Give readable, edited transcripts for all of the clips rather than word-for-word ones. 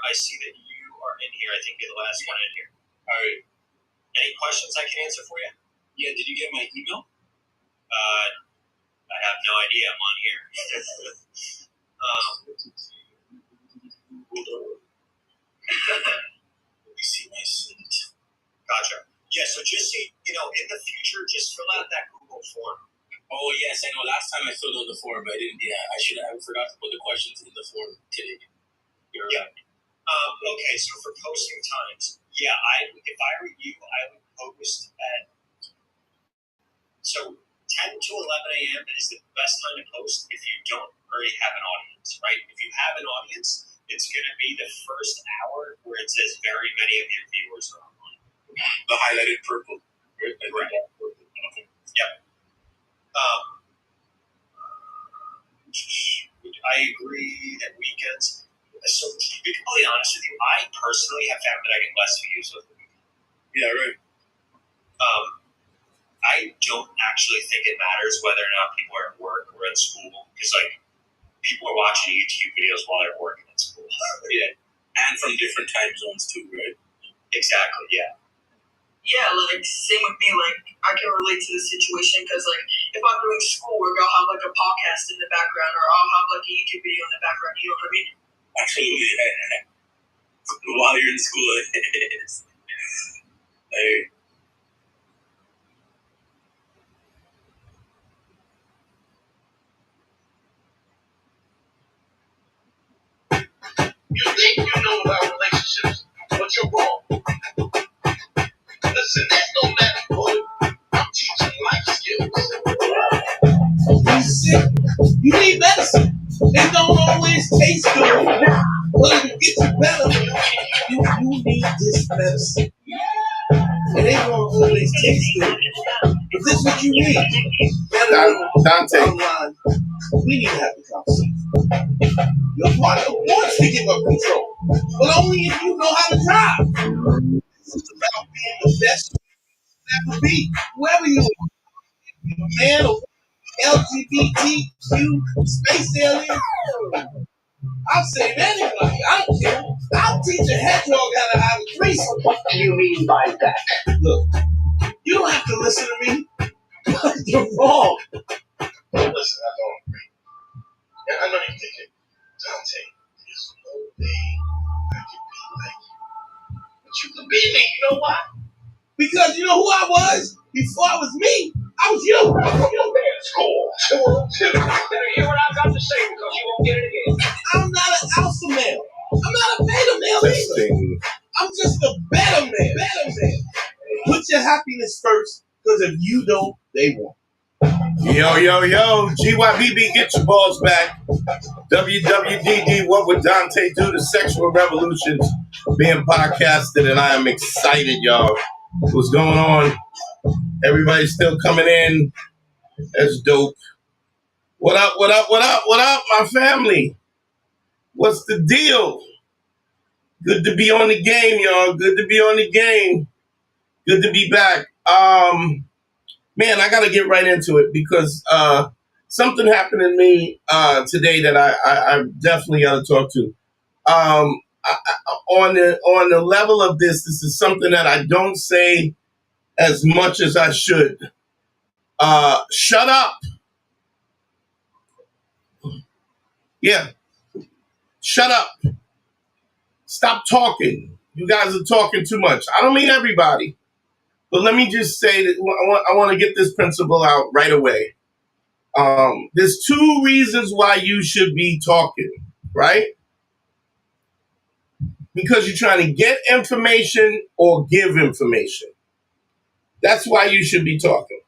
I see that you are in here. I think you're the last one in here. All right. Any questions I can answer for you? Yeah. Did you get my email? I have no idea. I'm on here. Let me see my seat. Gotcha. Yeah. So just see, in the future, just fill out that Google form. Oh yes, I know. Last time I filled out the form, but I didn't. Yeah, I forgot to put the questions in the form today. You're right. Okay, so for posting times, if I were you, I would post at 10 to 11 a.m. is the best time to post if you don't already have an audience, right? If you have an audience, it's going to be the first hour where it says very many of your viewers are online. The highlighted purple. Right. Okay. Yep. I agree that weekends. So to be completely honest with you, I personally have found that I get less views with the weekend. Yeah, right. I don't actually think it matters whether or not people are at work or at school, because people are watching YouTube videos while they're working at school. Yeah, and from different time zones too, right? Exactly. Yeah. Yeah, same with me. I can relate to the situation because, if I'm doing schoolwork, I'll have a podcast in the background, or I'll have a YouTube video in the background. You know what I mean? Absolutely. While you're in school, it is. You think you know about relationships, but you're wrong. Listen, there's no magic bullet. I'm teaching life skills. You sick? You need medicine. It don't always taste good, but it'll get you better. You need this medicine. It ain't gonna always taste good, but this is what you need. Dante. We need to have a conversation. Your partner wants to give up control, but only if you know how to drive. It's about being the best you ever be, whoever you are, a man or LGBTQ space alien. I'll save anybody. I don't care. I'll teach a hedgehog how to grease. What do you mean by that? Look, you don't have to listen to me. You're wrong. Listen, I don't agree. And I know you're thinking, Dante, there's no way I can be like you. But you can be me. You know why? Because you know who I was? Before I was me, I was you. School. You hear what I've got to say because you won't get it again. I'm not an alpha male. I'm not a beta male either. I'm just a better man. Put your happiness first, because if you don't, they won't. Yo, GYBB, get your balls back. WWDD, what would Dante do? The Sexual Revolutions being podcasted, and I am excited, y'all. What's going on? Everybody's still coming in. That's dope. What up, my family? What's the deal? Good to be on the game, y'all. Good to be on the game. Good to be back. Man, I got to get right into it because something happened to me today that I definitely got to talk to. On the level of this is something that I don't say as much as I should. Shut up. Yeah. Shut up. Stop talking. You guys are talking too much. I don't mean everybody. But let me just say that I want to get this principle out right away. There's two reasons why you should be talking, right? Because you're trying to get information or give information. That's why you should be talking.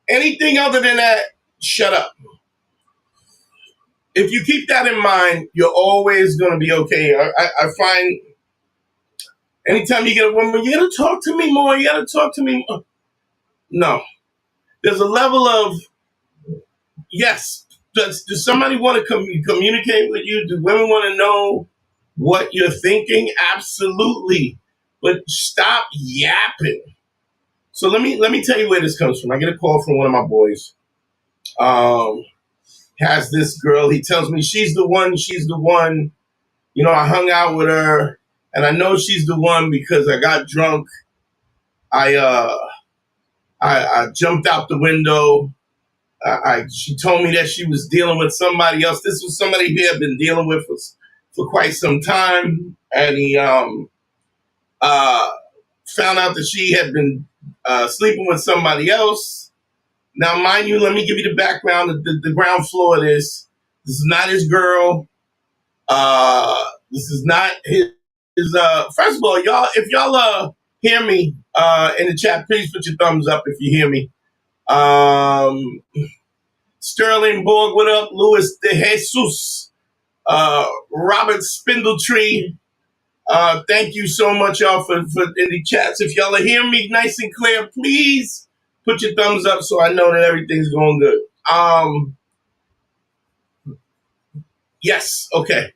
Anything other than that, shut up. If you keep that in mind, you're always going to be okay. I find anytime you get a woman, you got to talk to me more. You got to talk to me more. No. There's a level of, yes, does somebody want to communicate with you? Do women want to know what you're thinking? Absolutely. But stop yapping. So let me tell you where this comes from. I get a call from one of my boys. Has this girl. He tells me she's the one. I hung out with her, and I know she's the one because I got drunk. I jumped out the window. She told me that she was dealing with somebody else. This was somebody he had been dealing with for quite some time, and he found out that she had been sleeping with somebody else. Now, mind you, let me give you the background, the ground floor of this. This is not his girl. This is not his. First of all, y'all, if y'all hear me in the chat, please put your thumbs up if you hear me. Sterling Borg, what up? Luis De Jesus, Robert Spindletree. Thank you so much, y'all, for in the chats. If y'all are hearing me nice and clear, please put your thumbs up so I know that everything's going good. Yes, okay.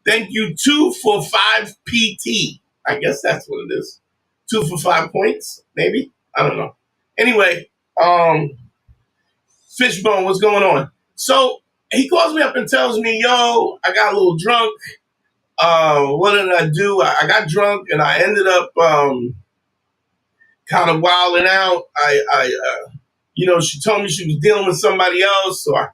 Thank you, 2 for 5 PT. I guess that's what it is. 2 for 5 points, maybe? I don't know. Anyway, Fishbone, what's going on? So he calls me up and tells me, yo, I got a little drunk. What did I do? I got drunk and I ended up kind of wilding out. She told me she was dealing with somebody else, so I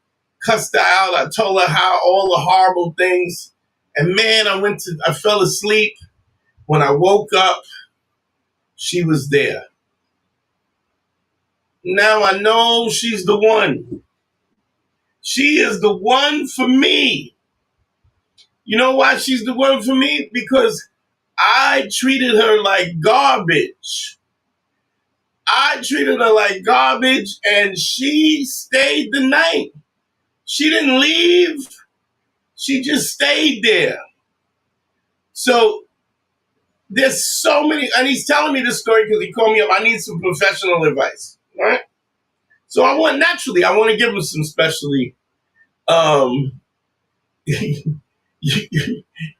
cussed her out. I told her how all the horrible things. And man, I fell asleep. When I woke up, she was there. Now I know she's the one. She is the one for me. You know why she's the one for me? Because I treated her like garbage. And she stayed the night. She didn't leave. She just stayed there. So there's so many, and he's telling me this story because he called me up. I need some professional advice, right? So I want to give him some specially.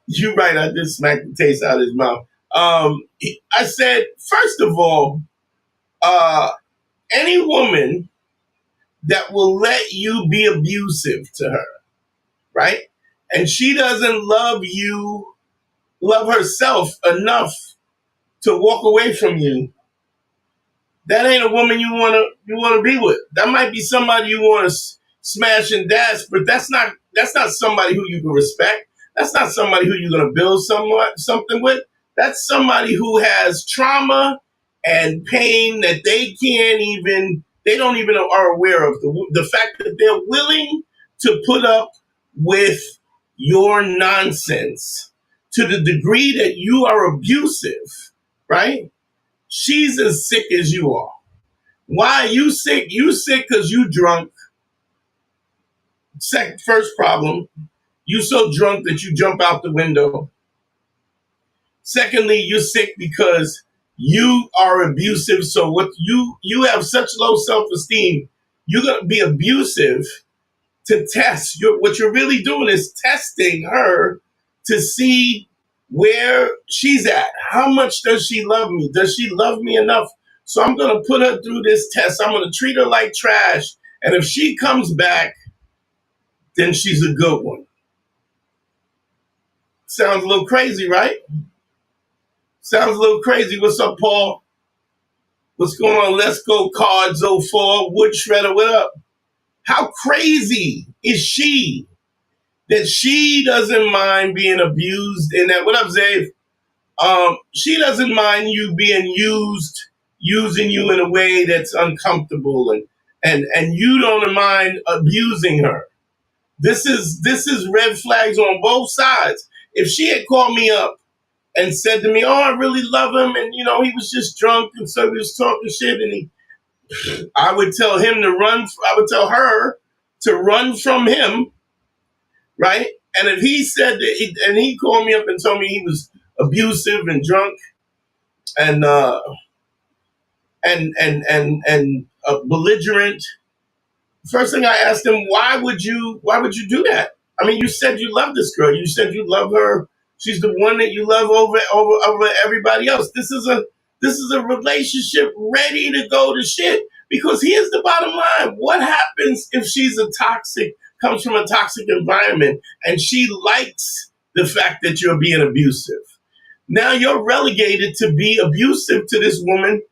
You're right. I did smack the taste out of his mouth. I said, first of all, any woman that will let you be abusive to her, right? And she doesn't love herself enough to walk away from you, that ain't a woman you want to be with. That might be somebody you want to smash and dash, but that's not somebody who you can respect. That's not somebody who you're going to build something with. That's somebody who has trauma and pain that they don't even are aware of. The fact that they're willing to put up with your nonsense to the degree that you are abusive, right? She's as sick as you are. Why are you sick? You sick because you drunk. First problem, you so drunk that you jump out the window. Secondly, you're sick because you are abusive. So what you have such low self-esteem, you're going to be abusive to test. What you're really doing is testing her to see where she's at. How much does she love me? Does she love me enough? So I'm going to put her through this test. I'm going to treat her like trash. And if she comes back, then she's a good one. Sounds a little crazy, right? Sounds a little crazy. What's up, Paul? What's going on? Let's go, Cards 04. Wood Shredder, what up? How crazy is she that she doesn't mind being abused in that? What up, Zave? She doesn't mind you being using you in a way that's uncomfortable, and you don't mind abusing her. This is red flags on both sides. If she had called me up and said to me, "Oh, I really love him, and he was just drunk, and so he was talking shit," and I would tell him to run. I would tell her to run from him, right? And if he said that, and he called me up and told me he was abusive and drunk, and belligerent, first thing I asked him, why would you do that? I mean, you said you love this girl. You said you love her. She's the one that you love over everybody else. This is a relationship ready to go to shit. Because here's the bottom line. What happens if she's a toxic comes from a toxic environment, and she likes the fact that you're being abusive. Now you're relegated to be abusive to this woman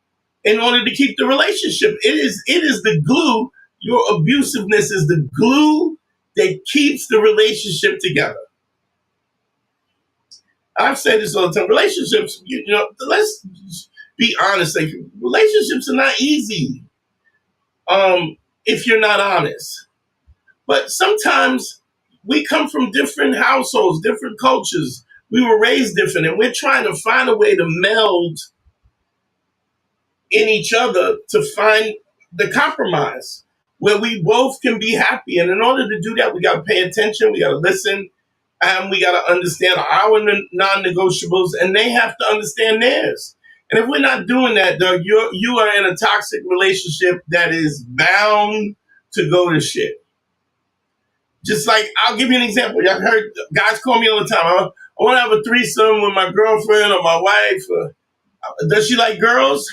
in order to keep the relationship. It is the glue. Your abusiveness is the glue that keeps the relationship together. I've said this all the time. Relationships, let's be honest. Like, relationships are not easy if you're not honest. But sometimes we come from different households, different cultures. We were raised different, and we're trying to find a way to meld in each other to find the compromise where we both can be happy. And in order to do that, we got to pay attention, we got to listen, and we got to understand our non-negotiables, and they have to understand theirs. And if we're not doing that, Doug, you are in a toxic relationship that is bound to go to shit. Just like, I'll give you an example. Y'all heard guys call me all the time. I want to have a threesome with my girlfriend or my wife. Does she like girls?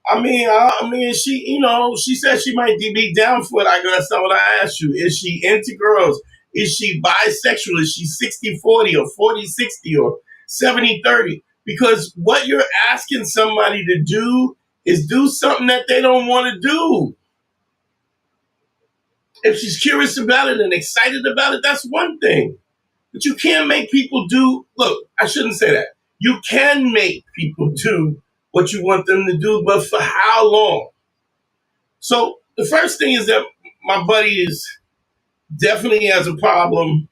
I mean, she said she might be down for it. I guess that's not what I asked you. Is she into girls? Is she bisexual? Is she 60-40 or 40-60 or 70-30? Because what you're asking somebody to do is do something that they don't want to do. If she's curious about it and excited about it, that's one thing. But you can't make people do, look, I shouldn't say that. You can make people do what you want them to do, but for how long? So the first thing is that my buddy definitely has a problem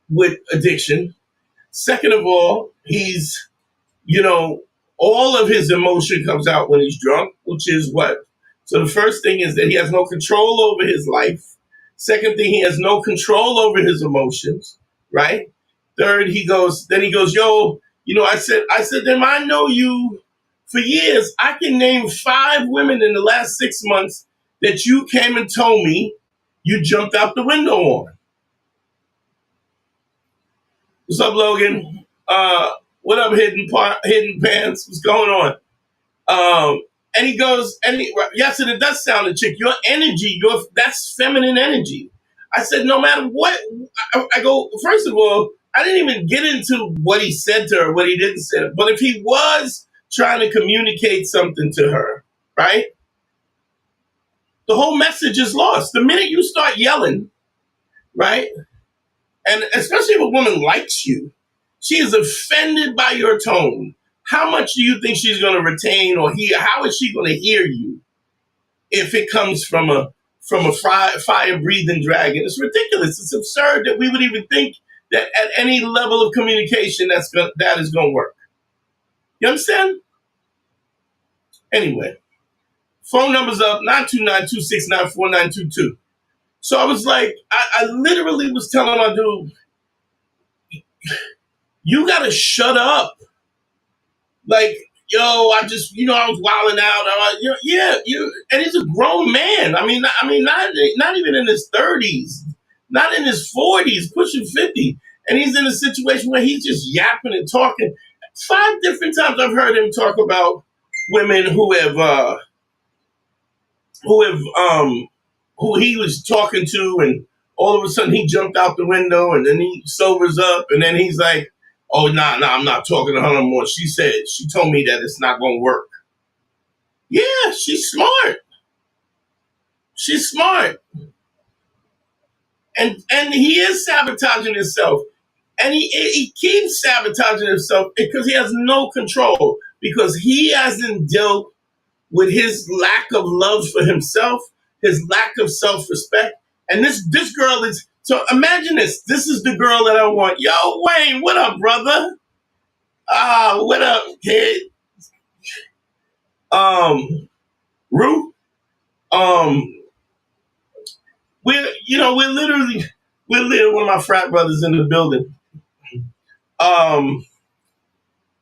with addiction. Second of all, he's, all of his emotion comes out when he's drunk, which is what? So the first thing is that he has no control over his life. Second thing, he has no control over his emotions, right? Third, he goes, yo, I said, then I know you for years. I can name 5 women in the last 6 months that you came and told me you jumped out the window on. What's up, Logan? What up, Hidden Pants? What's going on? And he goes, yes, and it does sound a chick. Your energy, that's feminine energy. I said, no matter what, I go, first of all, I didn't even get into what he said to her, what he didn't say. But if he was trying to communicate something to her, right? The whole message is lost. The minute you start yelling, right? And especially if a woman likes you, she is offended by your tone. How much do you think she's going to retain or hear? How is she going to hear you if it comes from a fire-breathing dragon? It's ridiculous. It's absurd that we would even think that at any level of communication that is going to work. You understand? Anyway, phone number's up, 929-269-4922. So I was like, I literally was telling my dude, you got to shut up. Like, yo, I was wilding out. And he's a grown man. I mean, not even in his 30s, not in his 40s, pushing 50. And he's in a situation where he's just yapping and talking. 5 different times I've heard him talk about women who he was talking to, and all of a sudden he jumped out the window, and then he sobers up, and then he's like, oh, nah, I'm not talking to her no more. She told me that it's not going to work. Yeah, she's smart. She's smart. And he is sabotaging himself. And he keeps sabotaging himself because he has no control, because he hasn't dealt with his lack of love for himself, his lack of self-respect. And this girl is, so imagine this. This is the girl that I want. Yo, Wayne, what up, brother? What up, kid? Rue? We're literally one of my frat brothers in the building.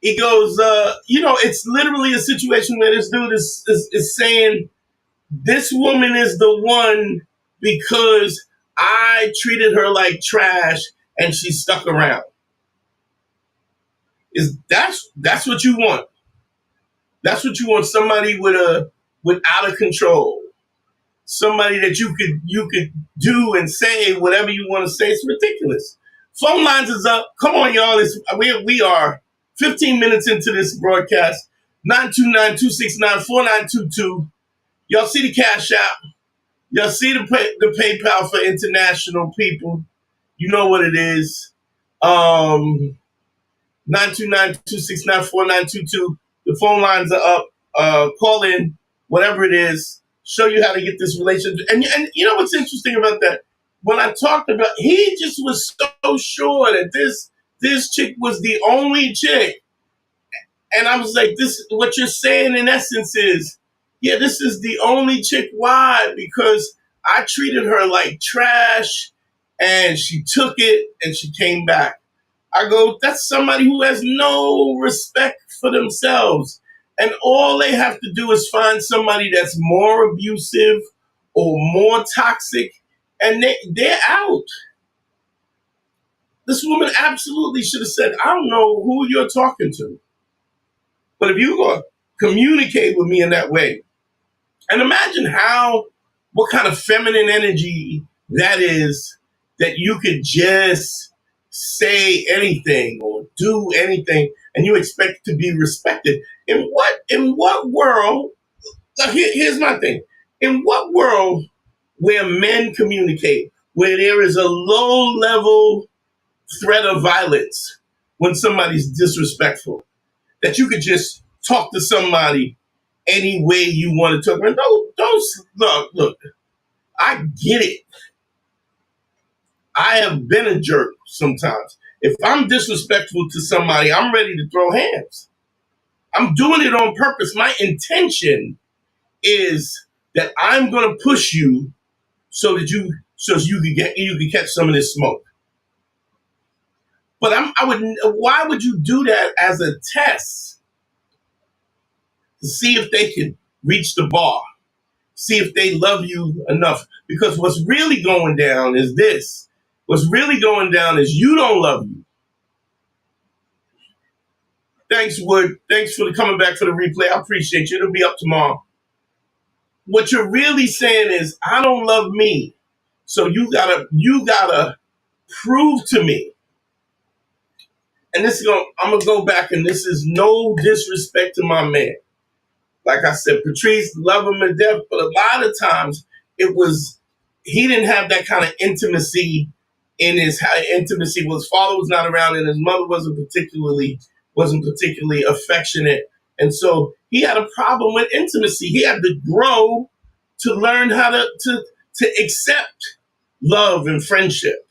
He goes, it's literally a situation where this dude is saying, this woman is the one because I treated her like trash and she stuck around. That's what you want. That's what you want, somebody with out of control. somebody that you could do and say whatever you want to say. It's ridiculous. Phone lines is up. Come on, y'all. We are 15 minutes into this broadcast. 929-269-4922. Y'all see the Cash App. Y'all see the PayPal for international people. You know what it is. 929-269-4922. The phone lines are up. Call in, whatever it is. Show you how to get this relationship. And you know what's interesting about that? When I talked about, he just was so sure that this chick was the only chick. And I was like, this, what you're saying in essence is, yeah, this is the only chick. Why? Because I treated her like trash and she took it and she came back. I go, that's somebody who has no respect for themselves. And all they have to do is find somebody that's more abusive or more toxic, and they're out. This woman absolutely should have said, I don't know who you're talking to, but if you're going to communicate with me in that way, and imagine what kind of feminine energy that is, that you could just say anything or do anything and you expect to be respected. In what world, here's my thing. In what world where men communicate, where there is a low level threat of violence when somebody's disrespectful, that you could just talk to somebody any way you want to talk about? Look, I get it. I have been a jerk sometimes. If I'm disrespectful to somebody, I'm ready to throw hands. I'm doing it on purpose. My intention is that I'm going to push you so you can catch some of this smoke. But why would you do that as a test to see if they can reach the bar, see if they love you enough? Because what's really going down is this. What's really going down is you don't love you. Thanks, Wood. Thanks for coming back for the replay. I appreciate you. It'll be up tomorrow. What you're really saying is, I don't love me. So you gotta prove to me. And I'm gonna go back, and this is no disrespect to my man. Like I said, Patrice, love him to death, but a lot of times he didn't have that kind of intimacy in his intimacy. His father was not around, and his mother wasn't particularly affectionate. And so he had a problem with intimacy. He had to grow to learn how to accept love and friendship.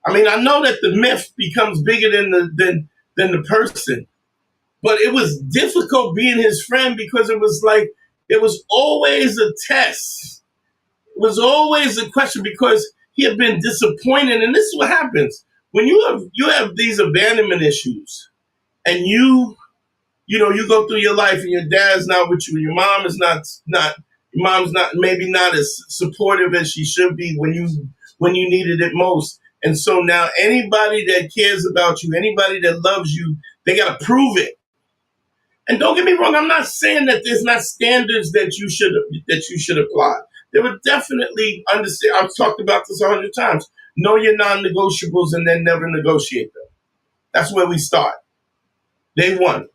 I mean, I know that the myth becomes bigger than the person, but it was difficult being his friend because it was always a test. It was always a question because he had been disappointed. And this is what happens when you have these abandonment issues, and you go through your life and your dad's not with you, your mom is not maybe not as supportive as she should be when you needed it most. And so now anybody that cares about you, anybody that loves you, they got to prove it. And don't get me wrong, I'm not saying that there's not standards that you should apply. There were definitely I've talked about this 100 times. Know your non-negotiables and then never negotiate them. That's where we start. Day one.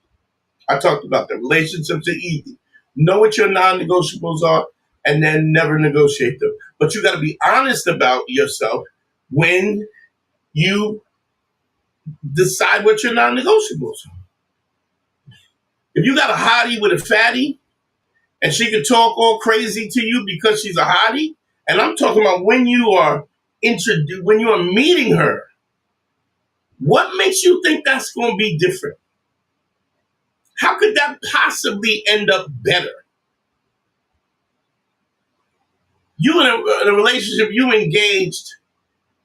I talked about the relationships are easy. Know what your non-negotiables are and then never negotiate them. But you got to be honest about yourself when you decide what your non-negotiables are. If you got a hottie with a fatty and she can talk all crazy to you because she's a hottie, and I'm talking about when you are meeting her, what makes you think that's going to be different? How could that possibly end up better? You in a relationship, you engaged,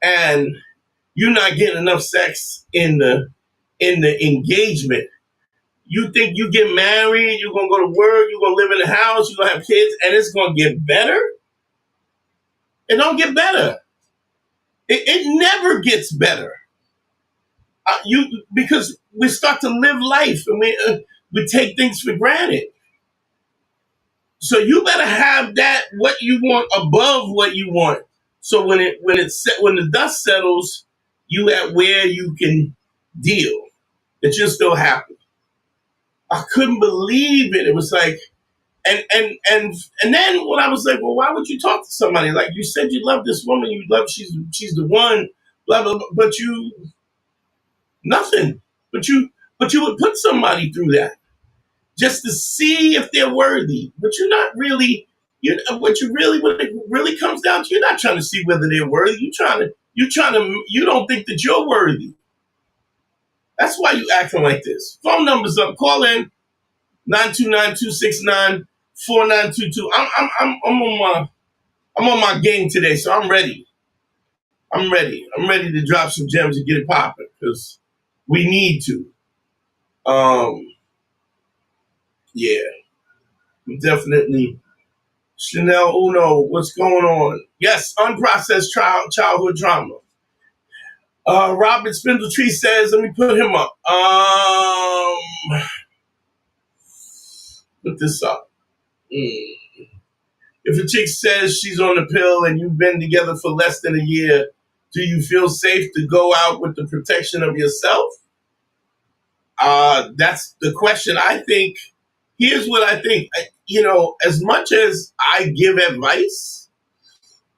and you're not getting enough sex in the engagement. You think you get married, you're going to go to work, you're going to live in a house, you're going to have kids, and it's going to get better? It don't get better. It never gets better. Because we start to live life and we take things for granted. So you better have that what you want above what you want. So when the dust settles, you at where you can deal. That you're still happy. I couldn't believe it. It was like, and then when I was like, well, why would you talk to somebody like you said you love this woman, you love she's the one, blah blah, blah, but you nothing, but you would put somebody through that just to see if they're worthy, but you're not really. When it really comes down to, you're not trying to see whether they're worthy. You don't think that you're worthy. That's why you acting like this. Phone numbers up. Call in 929-269-4922. I'm on my game today, so I'm ready. I'm ready to drop some gems and get it popping because we need to. Yeah, definitely. Chanel Uno, what's going on? Yes, unprocessed childhood trauma. Robert Spindletree says, let me put him up. Put this up. If a chick says she's on the pill and you've been together for less than a year, do you feel safe to go out with the protection of yourself? That's the question. I think, here's what I think. As much as I give advice,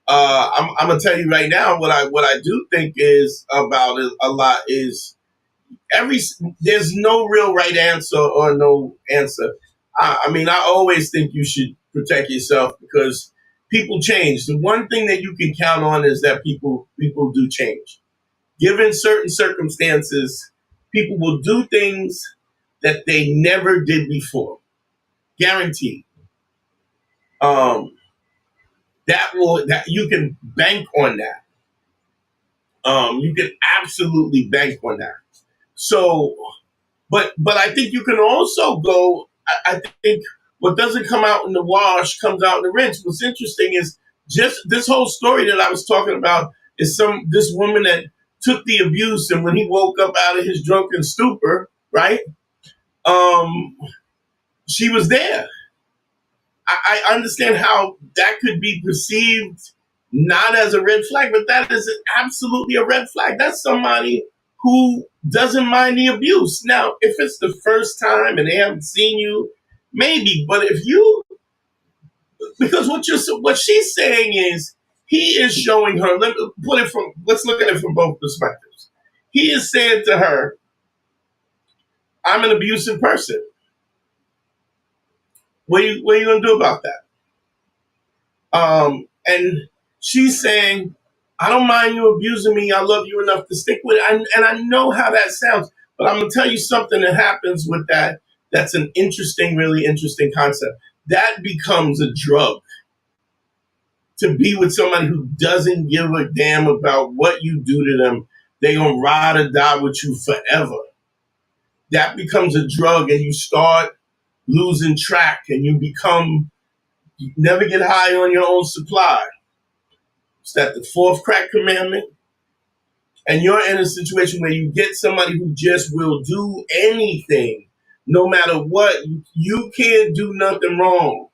I'm gonna tell you right now what I do think is about it a lot is there's no real right answer or no answer. I always think you should protect yourself because people change. The one thing that you can count on is that people do change. Given certain circumstances, people will do things that they never did before. Guaranteed. That you can bank on that. You can absolutely bank on that. So, but I think you can also go. I think what doesn't come out in the wash comes out in the rinse. What's interesting is just this whole story that I was talking about is this woman that took the abuse, and when he woke up out of his drunken stupor, right? She was there. I understand how that could be perceived not as a red flag, but that is absolutely a red flag. That's somebody who doesn't mind the abuse. Now, if it's the first time and they haven't seen you, maybe. But because what she's saying is he is showing her. Let's look at it from both perspectives. He is saying to her, "I'm an abusive person. What are you going to do about that?" And she's saying, I don't mind you abusing me. I love you enough to stick with it. And I know how that sounds, but I'm going to tell you something that happens with that. That's an really interesting concept. That becomes a drug. To be with somebody who doesn't give a damn about what you do to them. They're going to ride or die with you forever. That becomes a drug, and you start losing track, and you never get high on your own supply. Is that the fourth crack commandment? And you're in a situation where you get somebody who just will do anything, no matter what. You can't do nothing wrong.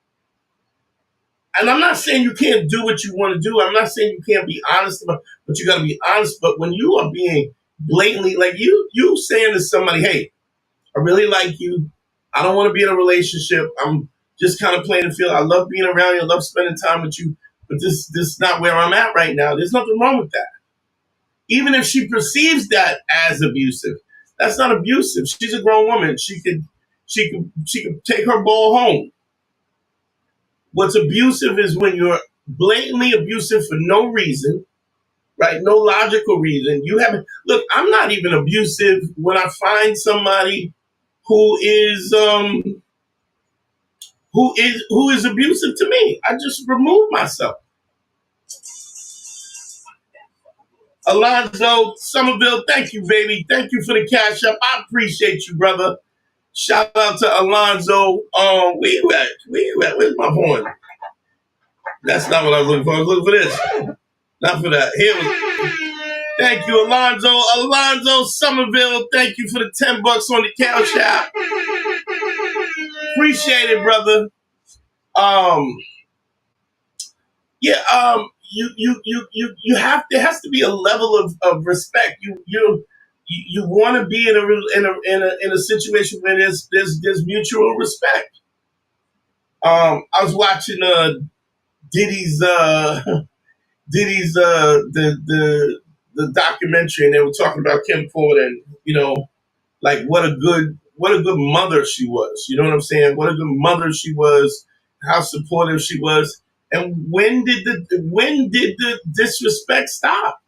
And I'm not saying you can't do what you want to do. I'm not saying you can't be honest about, but you got to be honest. But when you are being blatantly, like you saying to somebody, hey, I really like you. I don't want to be in a relationship. I'm just kind of playing the field. I love being around you. I love spending time with you. But this is not where I'm at right now. There's nothing wrong with that. Even if she perceives that as abusive, that's not abusive. She's a grown woman. She could take her ball home. What's abusive is when you're blatantly abusive for no reason, right? No logical reason. Look, I'm not even abusive when I find somebody who is abusive to me. I just remove myself. Alonzo Somerville, thank you, baby. Thank you for the cash up. I appreciate you, brother. Shout out to Alonzo. Where you at? Where's my horn? That's not what I was looking for. I was looking for this. Not for that. Here we go. Thank you, Alonzo. Alonzo Somerville, thank you for the $10 on the Cash App. Appreciate it, brother. Um, yeah. You have, there has to be a level of respect. You want to be in a situation where there's mutual respect. I was watching Diddy's Diddy's the documentary, and they were talking about Kim Ford, and like what a good mother she was. You know what I'm saying? What a good mother she was. How supportive she was. And when did the disrespect stop?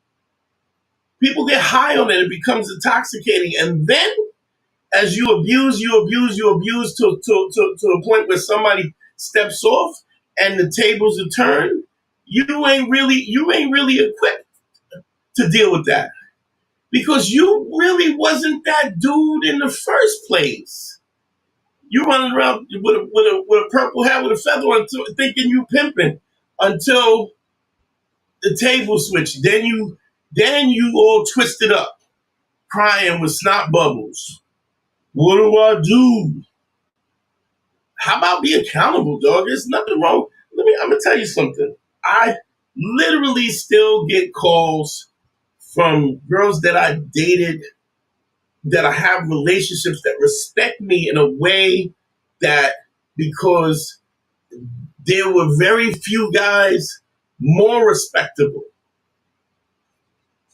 People get high on it; it becomes intoxicating, and then as you abuse to a point where somebody steps off and the tables are turned, you ain't really equipped to deal with that because you really wasn't that dude in the first place. You running around with a purple hat with a feather on, thinking you pimping until the table switched. Then you all twisted up, crying with snot bubbles. What do I do? How about be accountable, dog? There's nothing wrong. I'm gonna tell you something. I literally still get calls from girls that I dated, that I have relationships that respect me in a way that, because there were very few guys more respectable,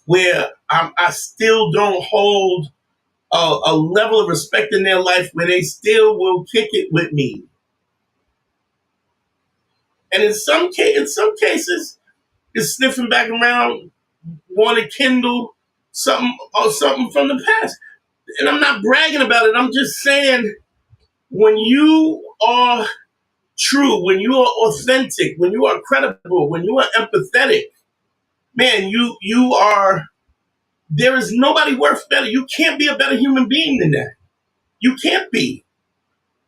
where I still don't hold a level of respect in their life where they still will kick it with me. And in some cases, is sniffing back around, want to kindle something from the past. And I'm not bragging about it. I'm just saying, when you are true, when you are authentic, when you are credible, when you are empathetic, man, you are. There is nobody worth better. You can't be a better human being than that. You can't be,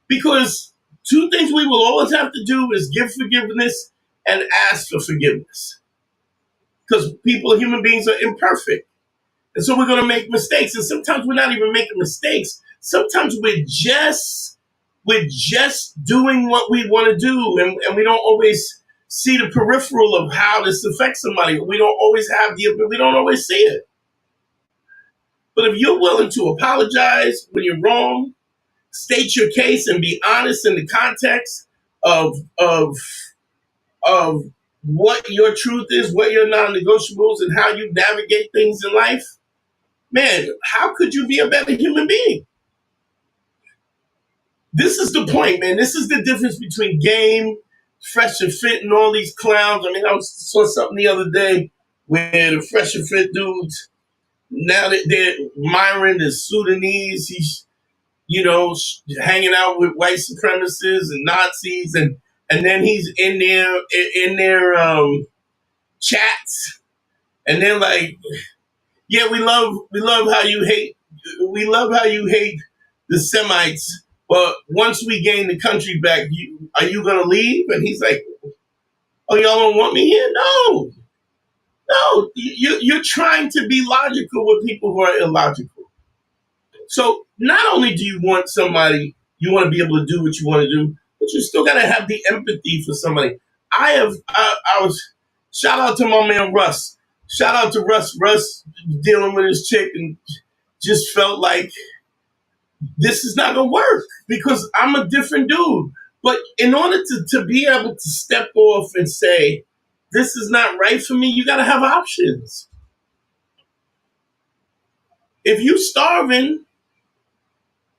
because two things we will always have to do is give forgiveness and ask for forgiveness. Because people, human beings, are imperfect. And so we're going to make mistakes. And sometimes we're not even making mistakes. Sometimes we're just doing what we want to do. And we don't always see the peripheral of how this affects somebody. We don't always see it. But if you're willing to apologize when you're wrong, state your case and be honest in the context of what your truth is, what your non-negotiables, and how you navigate things in life, man, how could you be a better human being? This is the point, man. This is the difference between Game, Fresh and Fit, and all these clowns. I mean, I saw something the other day where the Fresh and Fit dudes, now that they're Myron is Sudanese, he's hanging out with white supremacists and Nazis, and then he's in their chats, and they're like, yeah, we love how you hate the Semites, but once we gain the country back, are you gonna leave? And he's like, oh, y'all don't want me here? No, you're trying to be logical with people who are illogical. So not only do you want somebody, you want to be able to do what you want to do, but you still got to have the empathy for somebody. I was, shout out to my man Russ. Shout out to Russ. Russ dealing with his chick and just felt like this is not going to work because I'm a different dude. But in order to be able to step off and say, this is not right for me, you got to have options. If you starving,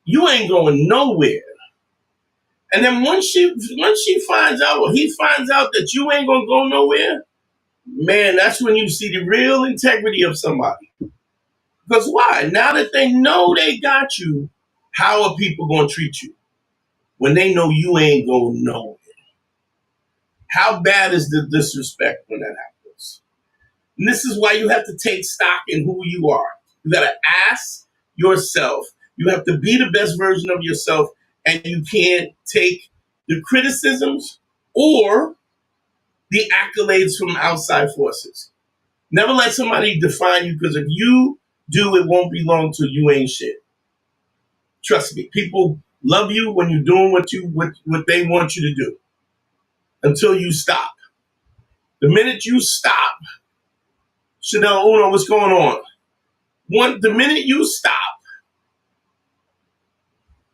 you ain't going nowhere. And then once she finds out, or he finds out that you ain't gonna go nowhere, man, that's when you see the real integrity of somebody. Because why? Now that they know they got you, how are people gonna treat you when they know you ain't going nowhere? How bad is the disrespect when that happens? And this is why you have to take stock in who you are. You gotta ask yourself. You have to be the best version of yourself, and you can't take the criticisms or the accolades from outside forces. Never let somebody define you, because if you do, it won't be long till you ain't shit. Trust me, people love you when you're doing what they want you to do. until you stop. The minute you stop, Chanel Uno, what's going on? The minute you stop,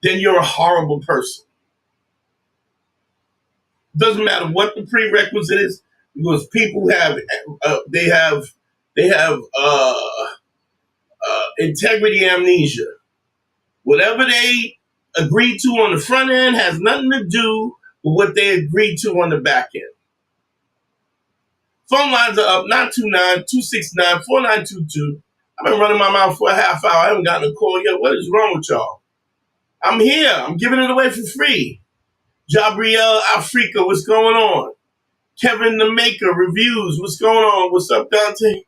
then you're a horrible person. Doesn't matter what the prerequisite is, because people have integrity amnesia. Whatever they agreed to on the front end has nothing to do with what they agreed to on the back end. Phone lines are up, 929-269-4922. I've been running my mouth for a half hour. I haven't gotten a call yet. What is wrong with y'all? I'm here. I'm giving it away for free. Jabriel Africa, what's going on? Kevin the Maker, reviews, what's going on? What's up, Dante?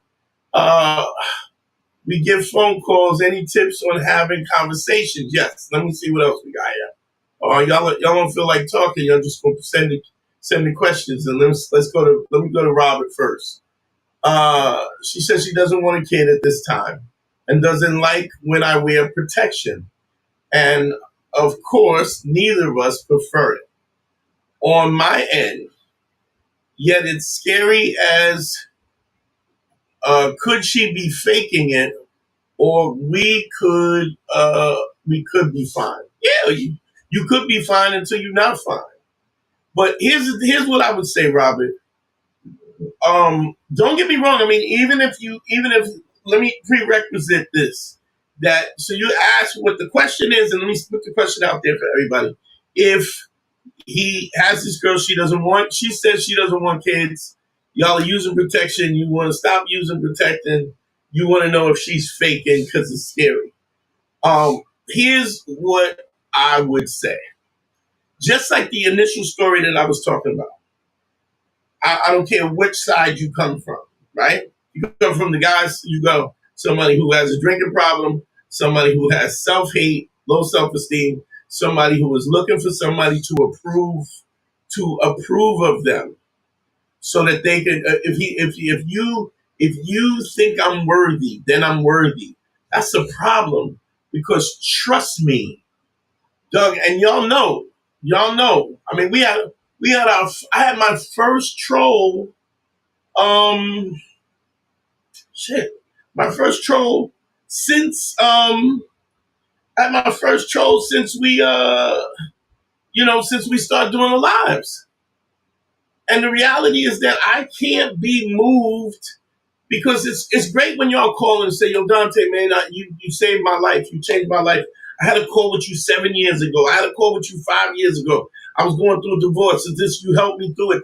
We give phone calls. Any tips on having conversations? Yes. Let me see what else we got here. Y'all don't feel like talking. Y'all just going to send the questions, and let me go to Robert first. She says she doesn't want a kid at this time and doesn't like when I wear protection. And of course, neither of us prefer it. On my end, yet it's scary as could she be faking it, or we could be fine. Yeah, you could be fine until you're not fine. But here's what I would say, Robert. Don't get me wrong. I mean, even if let me prerequisite this. So you ask what the question is, and let me put the question out there for everybody. If he has this girl she says she doesn't want kids, y'all are using protection, you want to stop using protecting, you want to know if she's faking because it's scary. Here's what I would say. Just like the initial story that I was talking about, I don't care which side you come from, right? You come from the guys, you go somebody who has a drinking problem, somebody who has self-hate, low self-esteem, somebody who is looking for somebody to approve of them, so that they can. If you think I'm worthy, then I'm worthy. That's a problem, because trust me, Doug, and y'all know. I mean, I had my first troll. My first troll since we started doing the lives. And the reality is that I can't be moved, because it's great when y'all call and say, yo, Dante, man, you saved my life. You changed my life. I had a call with you 7 years ago. I had a call with you 5 years ago. I was going through a divorce. You helped me through it.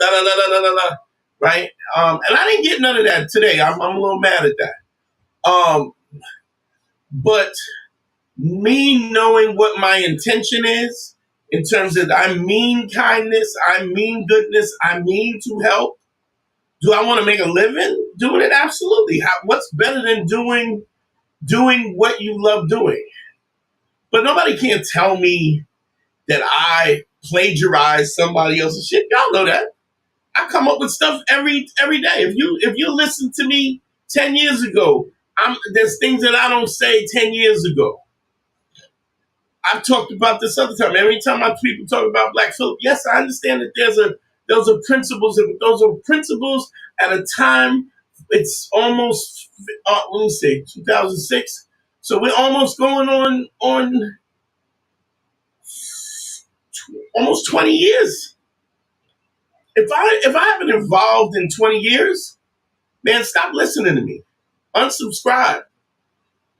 Right? And I didn't get none of that today. I'm a little mad at that. But me knowing what my intention is, in terms of I mean kindness, I mean goodness, I mean to help. Do I want to make a living doing it? Absolutely. What's better than doing what you love doing? But nobody can tell me that I plagiarize somebody else's shit. Y'all know that. I come up with stuff every day. If you listen to me 10 years ago, there's things that I don't say 10 years ago. I've talked about this other time. Every time people talk about Black Phillip, yes, I understand that those are principles. Those are principles at a time. It's almost 2006. So we're almost going on almost 20 years. If I haven't evolved in 20 years, man, stop listening to me. Unsubscribe.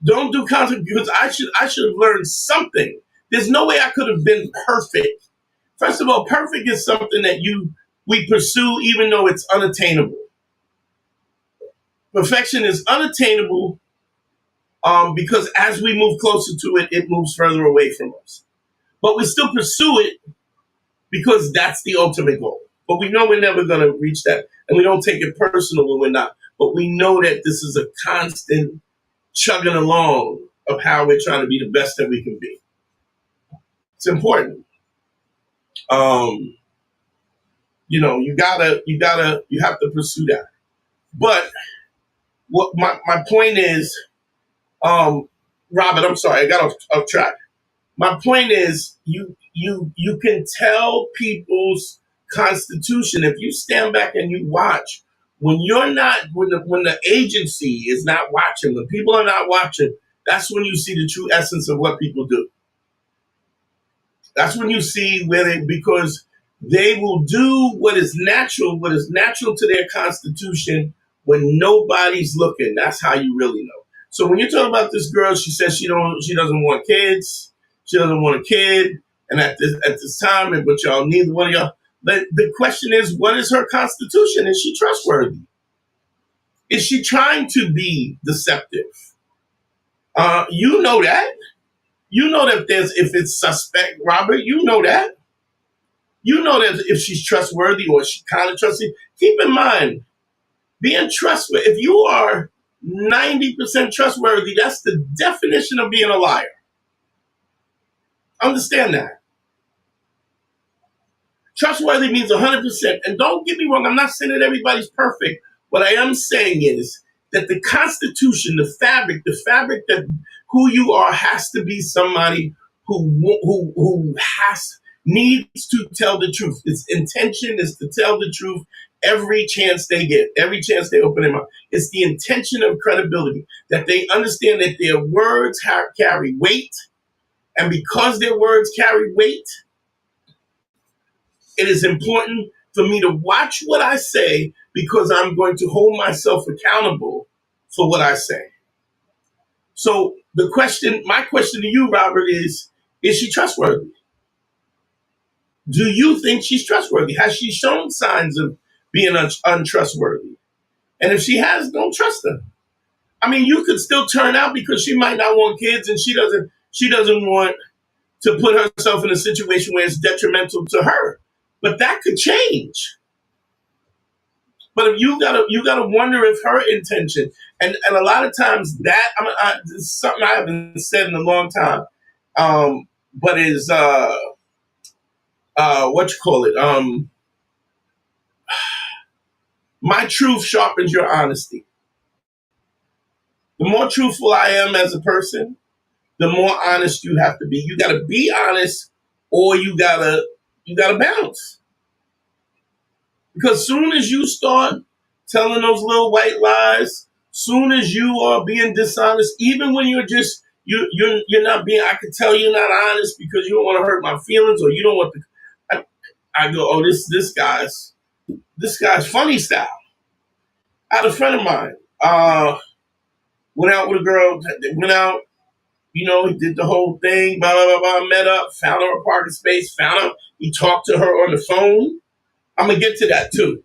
Don't do content, because I should have learned something. There's no way I could have been perfect. First of all, perfect is something that we pursue even though it's unattainable. Perfection is unattainable because as we move closer to it, it moves further away from us. But we still pursue it because that's the ultimate goal. But we know we're never going to reach that. And we don't take it personal when we're not. But we know that this is a constant chugging along of how we're trying to be the best that we can be. It's important. You have to pursue that. But what my point is, Robert, I'm sorry, I got off track. My point is, you can tell people's Constitution, if you stand back and you watch, when the agency is not watching, when people are not watching, that's when you see the true essence of what people do. That's when you see because they will do what is natural to their constitution when nobody's looking. That's how you really know. So when you're talking about this girl, she says she doesn't want kids, she doesn't want a kid, and at this time, but y'all, neither one of y'all. But the question is, what is her constitution? Is she trustworthy? Is she trying to be deceptive? You know that. You know that if it's suspect, Robert, you know that. You know that if she's trustworthy or she kind of trustworthy. Keep in mind, being trustworthy, if you are 90% trustworthy, that's the definition of being a liar. Understand that. Trustworthy means 100%. And don't get me wrong, I'm not saying that everybody's perfect. What I am saying is that the Constitution, the fabric that who you are has to be somebody who needs to tell the truth. Its intention is to tell the truth every chance they get, every chance they open their mouth. It's the intention of credibility, that they understand that their words carry weight. And because their words carry weight, it is important for me to watch what I say because I'm going to hold myself accountable for what I say. So my question to you, Robert, is she trustworthy? Do you think she's trustworthy? Has she shown signs of being untrustworthy? And if she has, don't trust her. I mean, you could still turn out because she might not want kids and she doesn't want to put herself in a situation where it's detrimental to her. But that could change. But if you gotta wonder if her intention, and a lot of times that this is something I haven't said in a long time, but is my truth sharpens your honesty. The more truthful I am as a person, the more honest you have to be. You gotta be honest, or you gotta bounce. Because soon as you start telling those little white lies, soon as you are being dishonest, even when you're not being, I can tell you're not honest because you don't want to hurt my feelings or you don't want to. I go, oh, this guy's funny style. I had a friend of mine went out with a girl. Went out, he did the whole thing. Blah blah blah blah. Met up, found her a parking space. Found her. He talked to her on the phone. I'm gonna get to that too.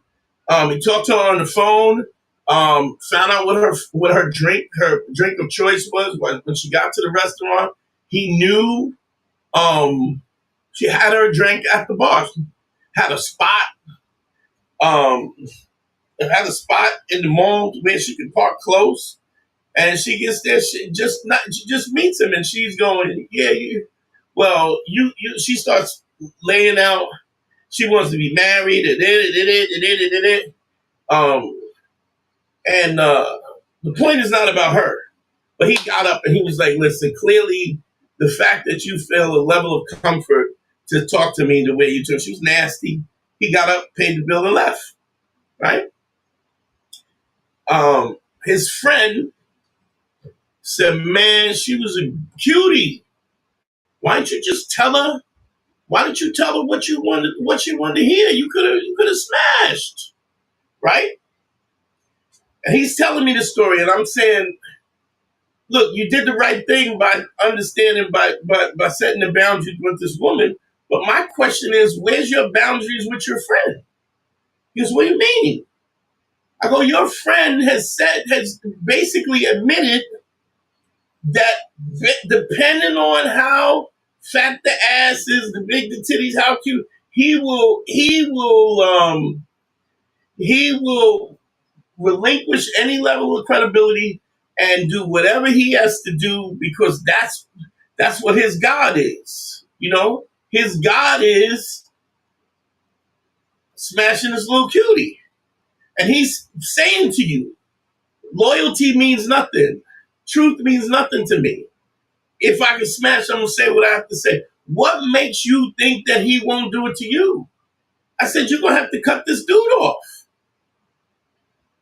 He talked to her on the phone. Found out what her drink of choice was when she got to the restaurant. He knew. She had her drink at the bar. Had a spot. Had a spot in the mall where she could park close. And she gets there. She just meets him, and she's going, yeah. She starts laying out. She wants to be married, and the point is not about her. But he got up and he was like, listen, clearly the fact that you feel a level of comfort to talk to me the way you took, she was nasty. He got up, paid the bill, and left. Right? His friend said, man, she was a cutie. Why didn't you just tell her? Why didn't you tell her what she wanted to hear? You could have smashed, right? And he's telling me the story, and I'm saying, look, you did the right thing by understanding, by setting the boundaries with this woman. But my question is, where's your boundaries with your friend? He goes, what do you mean? I go, your friend has basically admitted that depending on how fat the ass is, the big the titties, how cute, he will relinquish any level of credibility and do whatever he has to do because that's what his God is. His God is smashing this little cutie. And he's saying to you, loyalty means nothing. Truth means nothing to me. If I can smash, I'm going to say what I have to say. What makes you think that he won't do it to you? I said, you're going to have to cut this dude off.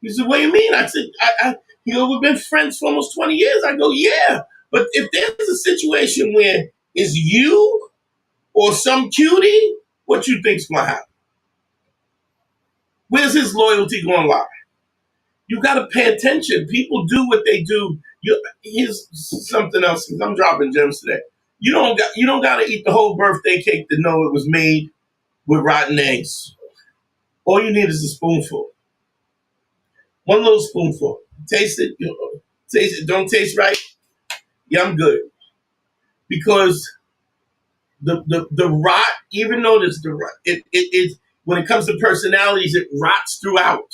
He said, what do you mean? I said, we've been friends for almost 20 years. I go, yeah. But if there's a situation where it's you or some cutie, what you think's going to happen? Where's his loyalty going to lie? You got to pay attention. People do what they do. Here's something else, because I'm dropping gems today. You don't got to eat the whole birthday cake to know it was made with rotten eggs. All you need is a spoonful. One little spoonful. Taste it. Taste it. Don't taste right. Yeah, I'm good. Because the rot, even though there's the rot, it when it comes to personalities, it rots throughout.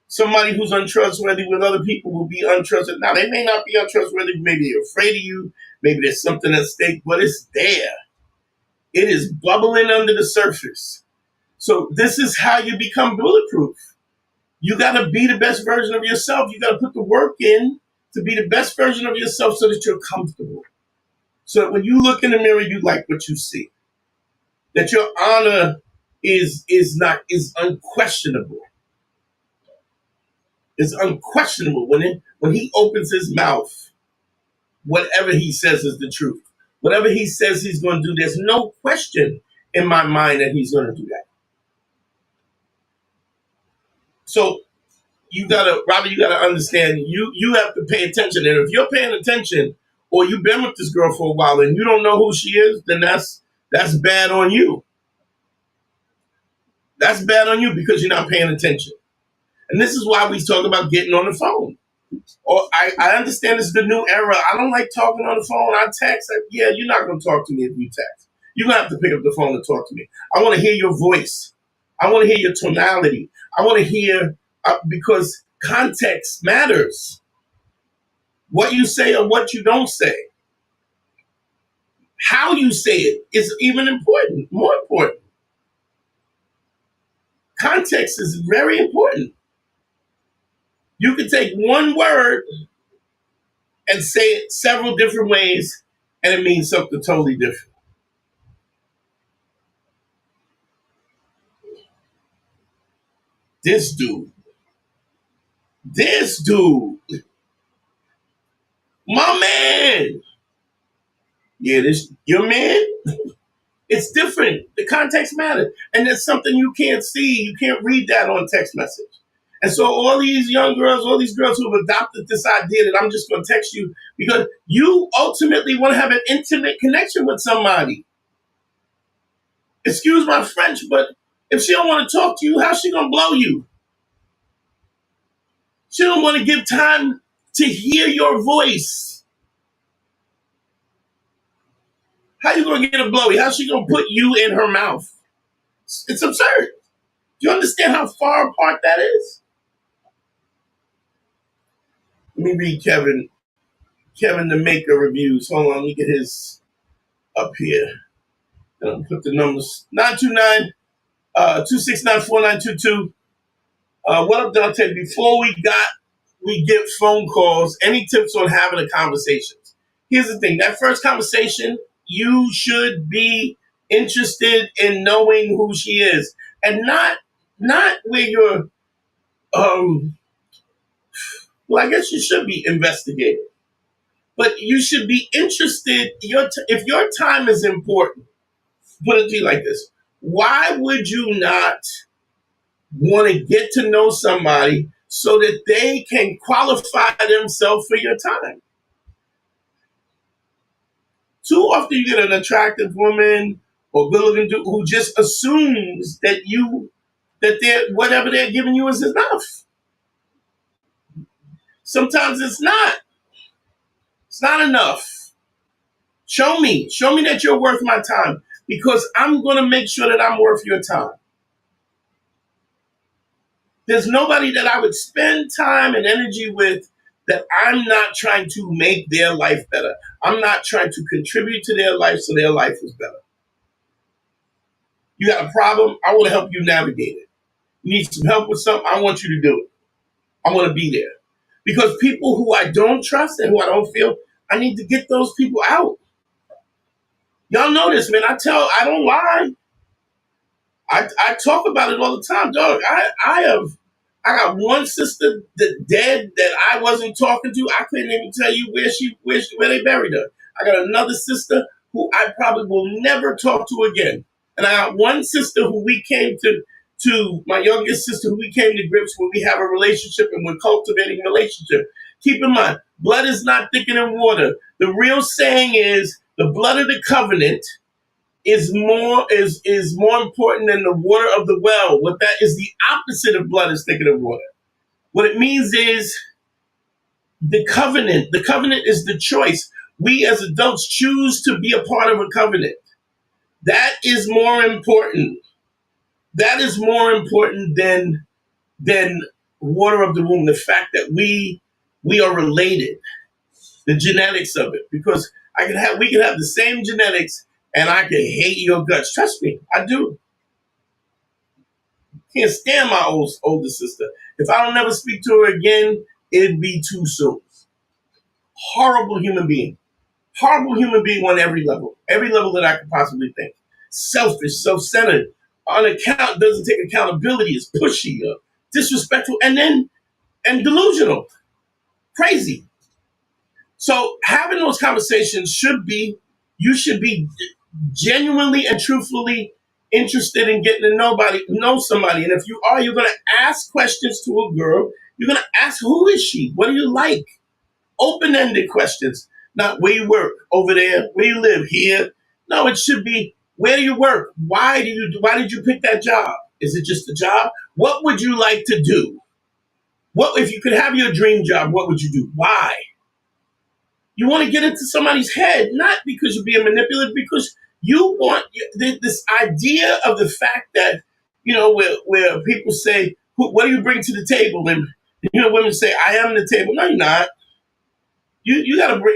Somebody who's untrustworthy with other people will be untrustworthy. Now, they may not be untrustworthy. Maybe they're afraid of you. Maybe there's something at stake, but it's there. It is bubbling under the surface. So this is how you become bulletproof. You got to be the best version of yourself. You got to put the work in to be the best version of yourself so that you're comfortable. So that when you look in the mirror, you like what you see. That your honor is unquestionable. It's unquestionable. When he opens his mouth, whatever he says is the truth. Whatever he says he's going to do, there's no question in my mind that he's going to do that. So Robbie, you gotta understand, you have to pay attention. And if you're paying attention, or you've been with this girl for a while and you don't know who she is, then that's bad on you. That's bad on you because you're not paying attention. And this is why we talk about getting on the phone. Or I understand this is the new era. I don't like talking on the phone. I text. Yeah, you're not going to talk to me if you text. You're going to have to pick up the phone and talk to me. I want to hear your voice. I want to hear your tonality. I want to hear, because context matters. What you say or what you don't say. How you say it is even important, more important. Context is very important. You can take one word and say it several different ways, and it means something totally different. This dude, my man. Yeah, this your man. It's different. The context matters, and there's something you can't see. You can't read that on text message. And so all these young girls, all these girls who have adopted this idea that I'm just going to text you because you ultimately want to have an intimate connection with somebody. Excuse my French, but if she don't want to talk to you, how's she going to blow you? She don't want to give time to hear your voice. How you going to get a blowy? How's she going to put you in her mouth? It's absurd. Do you understand how far apart that is? Let me read Kevin the Maker reviews. Hold on, let me get his up here. And I'll put the numbers. 929-269-4922. What up, Dante? Before we get phone calls, any tips on having a conversation? Here's the thing. That first conversation, you should be interested in knowing who she is. And not where you're well, I guess you should be investigating. But you should be interested. If your time is important, put it to you like this. Why would you not want to get to know somebody so that they can qualify themselves for your time? Too often you get an attractive woman or good-looking dude who just assumes that whatever they're giving you is enough. Sometimes it's not. It's not enough. Show me that you're worth my time, because I'm going to make sure that I'm worth your time. There's nobody that I would spend time and energy with that I'm not trying to make their life better. I'm not trying to contribute to their life so their life is better. You got a problem? I want to help you navigate it. You need some help with something? I want you to do it. I want to be there. Because people who I don't trust and who I don't feel, I need to get those people out. Y'all know this, man. I don't lie. I talk about it all the time, dog. I got one sister that dead that I wasn't talking to. I couldn't even tell you where they buried her. I got another sister who I probably will never talk to again. And I got one sister who we came to my youngest sister who we came to grips with. We have a relationship and we're cultivating a relationship. Keep in mind, blood is not thicker than water. The real saying is the blood of the covenant is more important than the water of the well. What that is the opposite of blood is thicker than water. What it means is the covenant. The covenant is the choice. We as adults choose to be a part of a covenant. That is more important. That is more important than water of the womb. The fact that we are related, the genetics of it, because we can have the same genetics. And I can hate your guts. Trust me, I do. Can't stand my older sister. If I don't never speak to her again, it'd be too soon. Horrible human being. Horrible human being on every level that I could possibly think. Selfish, self-centered, doesn't take accountability, is pushy, disrespectful, and delusional. Crazy. So having those conversations you should be genuinely and truthfully interested in getting to know somebody. And if you are, you're going to ask questions to a girl. You're going to ask, who is she? What do you like? Open-ended questions. Not where you work, over there, where you live, here. No, it should be, where do you work? Why did you pick that job? Is it just a job? What would you like to do? What if you could have your dream job, what would you do? Why? You want to get into somebody's head, not because you're being manipulative, because you want this idea of the fact that, where people say, what do you bring to the table? And, women say, I am the table. No, you're not. You got to bring,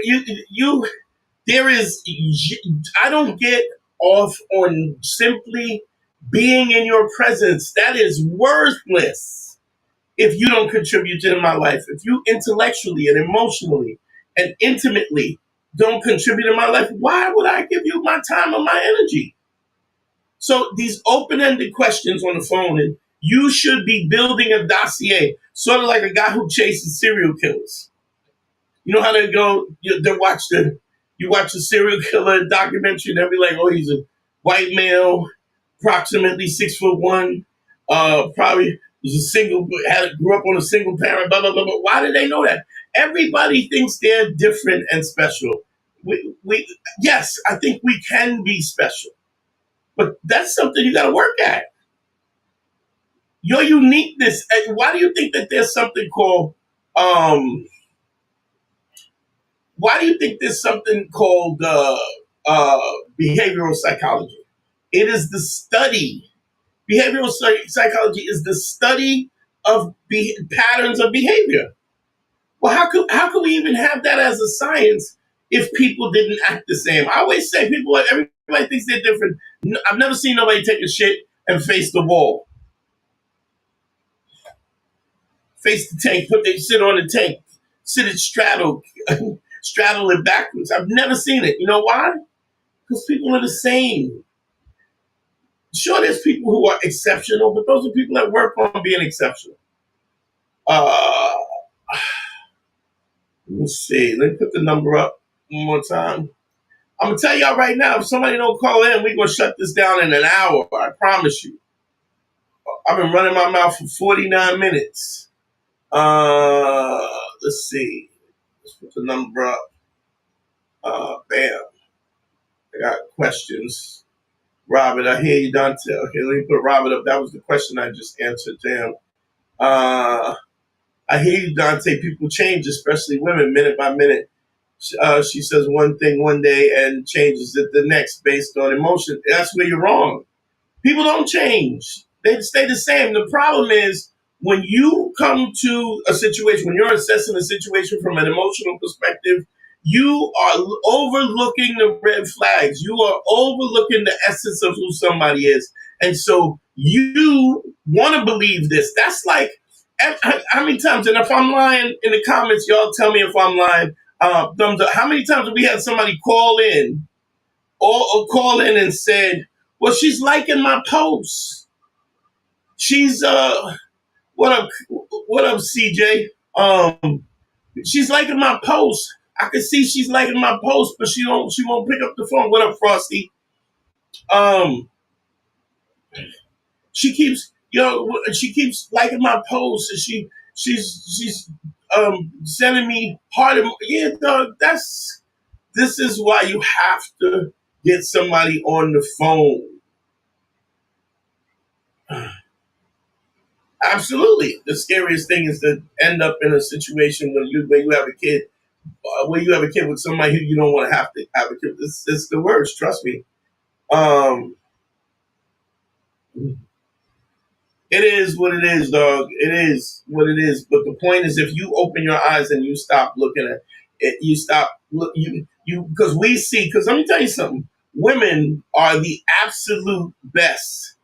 I don't get off on simply being in your presence. That is worthless if you don't contribute to my life. If you intellectually and emotionally and intimately don't contribute in my life, why would I give you my time or my energy? So these open-ended questions on the phone, and you should be building a dossier, sort of like a guy who chases serial killers. You know how they go, you watch a serial killer documentary, and they'll be like, oh, he's a white male, approximately 6'1", probably was grew up on a single parent, blah, blah, blah, blah. Why do they know that? Everybody thinks they're different and special. Yes, I think we can be special, but that's something you got to work at. Your uniqueness. Why do you think that there's something called? Why do you think there's something called behavioral psychology? It is the study. Behavioral psychology is the study of patterns of behavior. Well, how could we even have that as a science if people didn't act the same? I always say everybody thinks they're different. I've never seen nobody take a shit and face the wall. Face the tank, sit on the tank, sit it straddle it backwards. I've never seen it. You know why? Because people are the same. Sure, there's people who are exceptional, but those are people that work on being exceptional. Let me see. Let me put the number up one more time. I'm going to tell y'all right now, if somebody don't call in, we're going to shut this down in an hour. I promise you. I've been running my mouth for 49 minutes. Let's see. Let's put the number up. Bam. I got questions. Robert, I hear you, Dante. Okay, let me put Robert up. That was the question I just answered to him. I hear you, Dante. People change, especially women, minute by minute. She says one thing one day and changes it the next based on emotion. That's where you're wrong. People don't change. They stay the same. The problem is when you come to a situation, when you're assessing a situation from an emotional perspective, you are overlooking the red flags. You are overlooking the essence of who somebody is. And so you want to believe this. That's like, how many times, and if I'm lying in the comments, y'all tell me if I'm lying. Thumbs up. How many times have we had somebody call in or call in and said, well, she's liking my posts. She's what up, CJ? She's liking my post. I can see she's liking my post, but she won't pick up the phone. What up, Frosty? She keeps she keeps liking my posts, and she's sending me heart. Yeah, dog. This is why you have to get somebody on the phone. Absolutely. The scariest thing is to end up in a situation where you have a kid, with somebody who you don't want to have a kid. It's the worst. Trust me. It is what it is, dog. It is what it is. But the point is, if you open your eyes and you stop looking at it, because we see. Because let me tell you something. Women are the absolute best.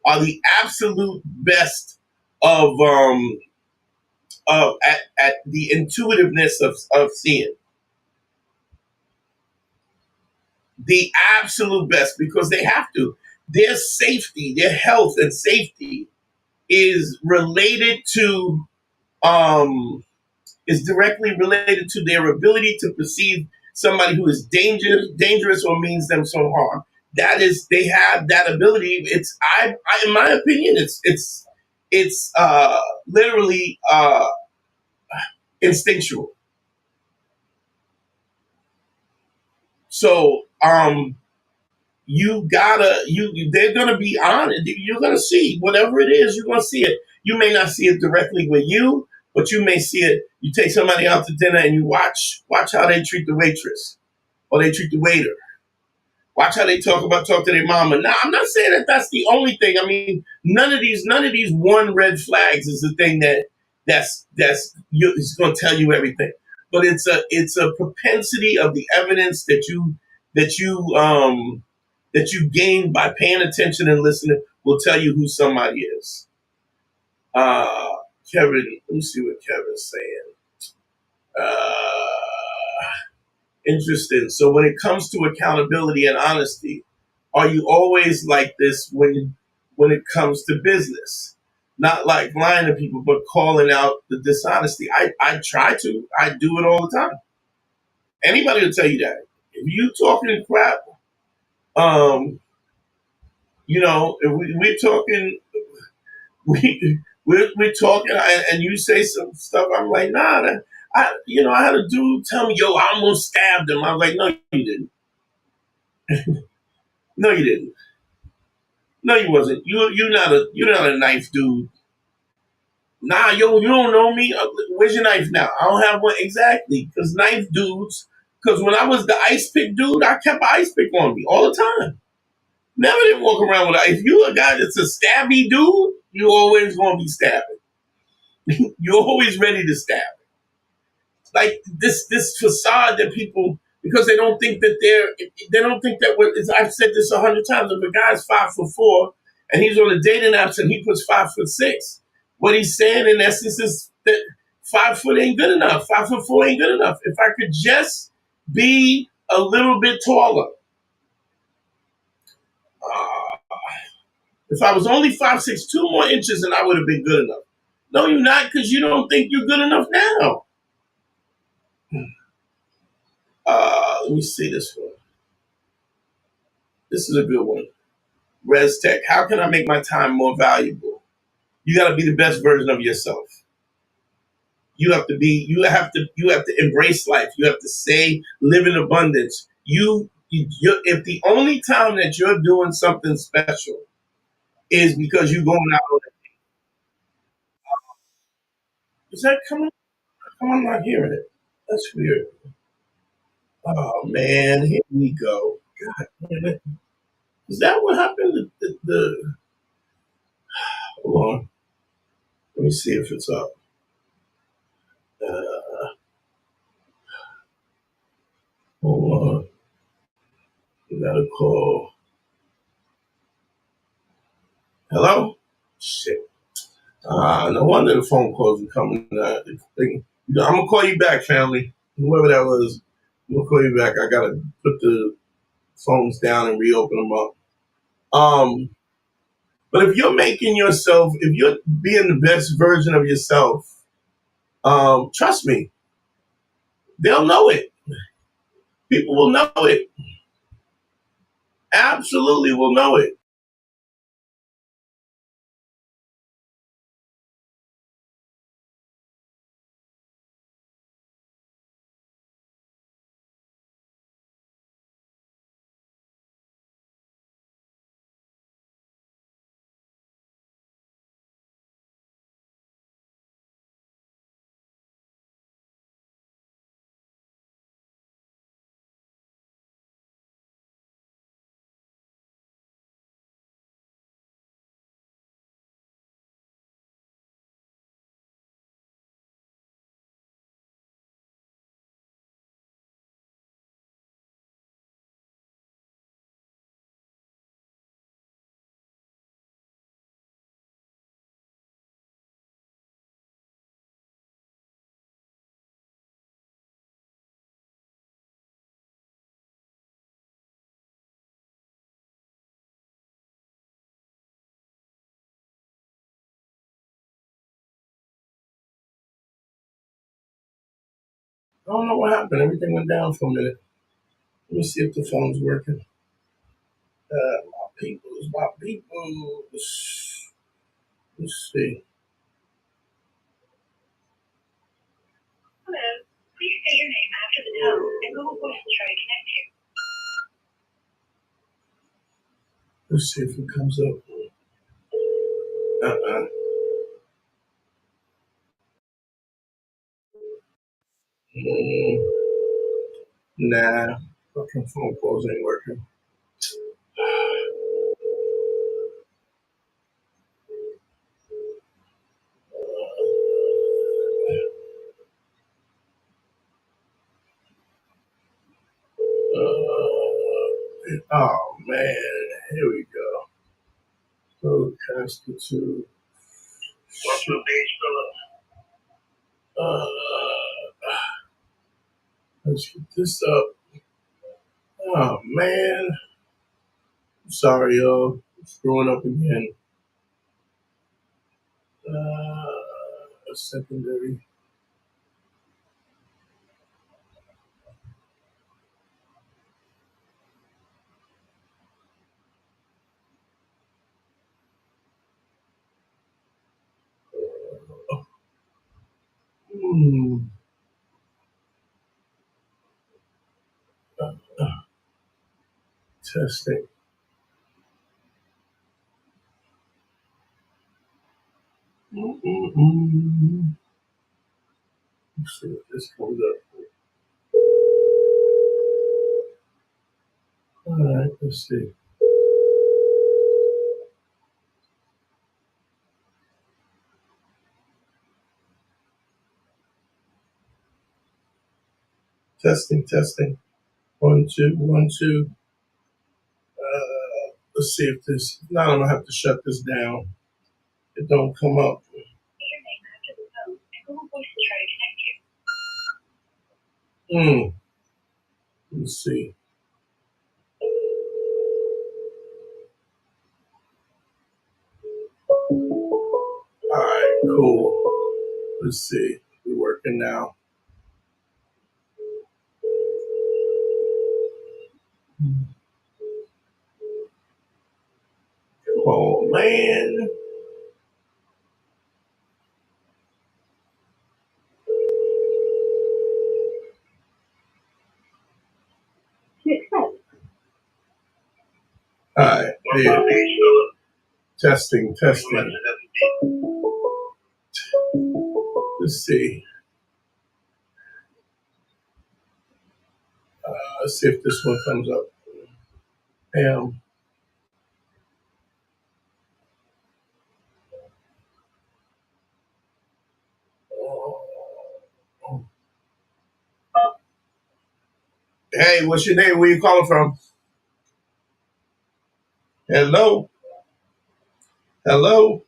Are the absolute best of at the intuitiveness of seeing. The absolute best, because they have to. Their safety, their health and safety is related to is directly related to their ability to perceive somebody who is dangerous or means them some harm. That is, they have that ability. It's I in my opinion, it's literally instinctual. So they're gonna be honest. You're gonna see whatever it is. You're gonna see it. You may not see it directly with you, but you may see it. You take somebody out to dinner and you watch how they treat the waitress or they treat the waiter. Watch how they talk to their mama. Now, I'm not saying that that's the only thing. I mean, none of these one red flags is the thing that's it's going to tell you everything. But it's a propensity of the evidence that you gain by paying attention and listening will tell you who somebody is. Kevin, let me see what Kevin's saying. Interesting. So when it comes to accountability and honesty, are you always like this when it comes to business? Not like lying to people, but calling out the dishonesty. I try to. I do it all the time. Anybody will tell you that. If you talking crap, if we're talking, we're talking, and you say some stuff, I'm like, nah. I had a dude tell me, yo, I almost stabbed him. I was like, no, you didn't. No, you didn't. No, you wasn't. You're not a knife dude. Nah, yo, you don't know me. Where's your knife now? I don't have one. Exactly. Because knife dudes, because when I was the ice pick dude, I kept an ice pick on me all the time. Never did walk around with if you're a guy that's a stabby dude, you're always going to be stabbing. You're always ready to stab. Like this facade that people, because they don't think that I've said this 100 times. If a guy's 5'4" and he's on the dating apps and he puts 5'6", what he's saying in essence is that 5 foot ain't good enough. 5'4" ain't good enough. If I could just be a little bit taller. If I was only 5'6", 2 more inches, and I would have been good enough. No, you're not, because you don't think you're good enough now. Let me see this one. This is a good one. Res Tech. How can I make my time more valuable? You got to be the best version of yourself. You have to embrace life. You have to live in abundance. If the only time that you're doing something special is because you're going out on a date. Is that coming? I'm not hearing it. That's weird. Oh man, here we go. God damn it. Is that what happened? Hold on. Let me see if it's up. Hold on. We got a call. Hello? Shit. No wonder the phone calls are coming. I'm gonna call you back, family. Whoever that was, I'm gonna call you back. I gotta put the phones down and reopen them up. But if you're making yourself, if you're being the best version of yourself, trust me, they'll know it. People will know it. Absolutely will know it. I don't know what happened. Everything went down for a minute. Let me see if the phone's working. My people. Let's see. Hello. Please say your name after the tone, and Google Voice will try to connect you. Let's see if it comes up. Nah, fucking phone calls ain't working. Oh man, here we go. Broadcaster to. What's your page, Philip? Let's get this up. Oh man, I'm sorry, y'all. I'm screwing up again. Secondary. Testing. Let's see if this comes up. All right, let's see. Testing. 1, 2, 1, 2. Let's see if this. Now I'm gonna have to shut this down. It don't come up. Say your name after the tone, and Google Voice will try to connect you. Let's see. All right, cool. Let's see. We're working now. Oh man. All right, there. Testing. Let's see. Let's see if this one comes up. Hey, what's your name? Where you calling from? Hello? Hello?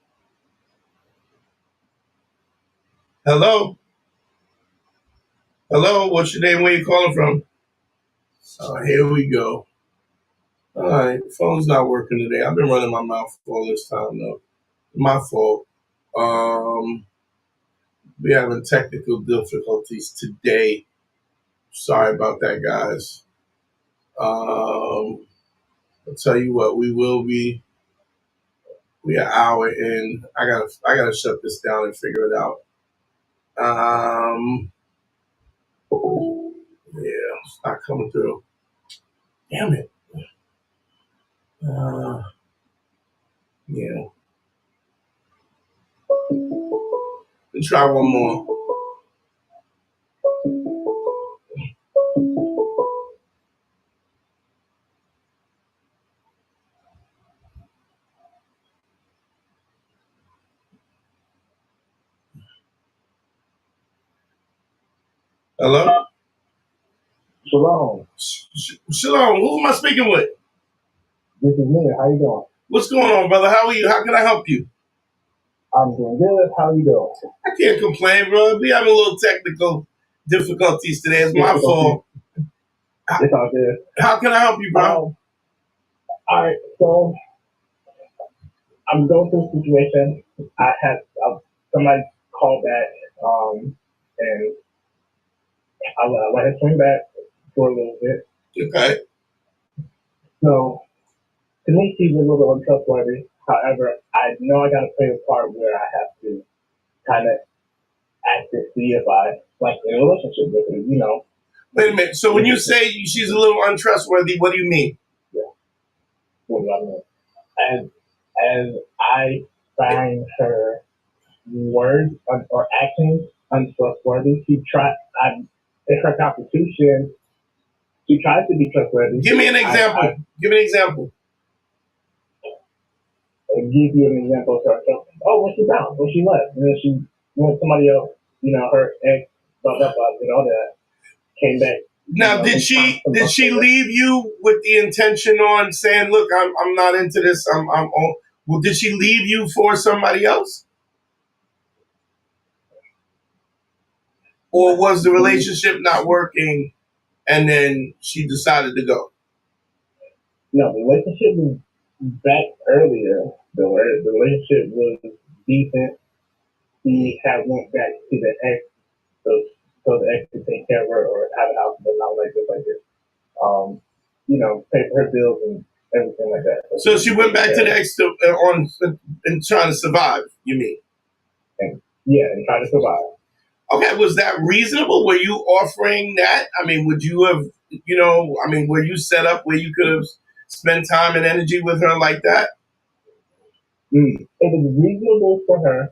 Hello? Hello? What's your name? Where you calling from? Here we go. All right, phone's not working today. I've been running my mouth for all this time though. My fault. We're having technical difficulties today. Sorry about that, guys. I'll tell you what, we an hour in. I gotta shut this down and figure it out. Yeah, it's not coming through. Damn it. Yeah. Let's try one more. Hello? Shalom. Shalom. Who am I speaking with? This is me. How you doing? What's going on, brother? How are you? How can I help you? I'm doing good. How you doing? I can't complain, bro. We having a little technical difficulties today. It's my fault. It's all good. How can I help you, bro? All right. So I'm going through a situation. I had somebody call back, and I let her swing back for a little bit. Okay. So to me, she's a little untrustworthy. However, I know I got to play a part where I have to kind of act to see if I like in a relationship with her. You know. Wait a minute. So when you say she's a little untrustworthy, what do you mean? Yeah. What do I mean? As I find her words or actions untrustworthy, in her constitution, she tries to be trustworthy. Give me an example. Give me an example. I'll give you an example of her. Oh, when she bounced, when she left, and then she went somebody else, her ex, blah, blah, blah, did all that, came back. Now, did she leave you with the intention on saying, "Look, I'm not into this. I'm on." Well, did she leave you for somebody else, or was the relationship not working, and then she decided to go? No, the relationship was back earlier. The relationship was decent. She had went back to the ex, so the ex could take care of her or have a house, but not like this. Pay for her bills and everything like that. So she went back to the ex and trying to survive. You mean? And try to survive. Okay, was that reasonable? Were you offering that? I mean, would you have? Were you set up where you could have spent time and energy with her like that? It was reasonable for her.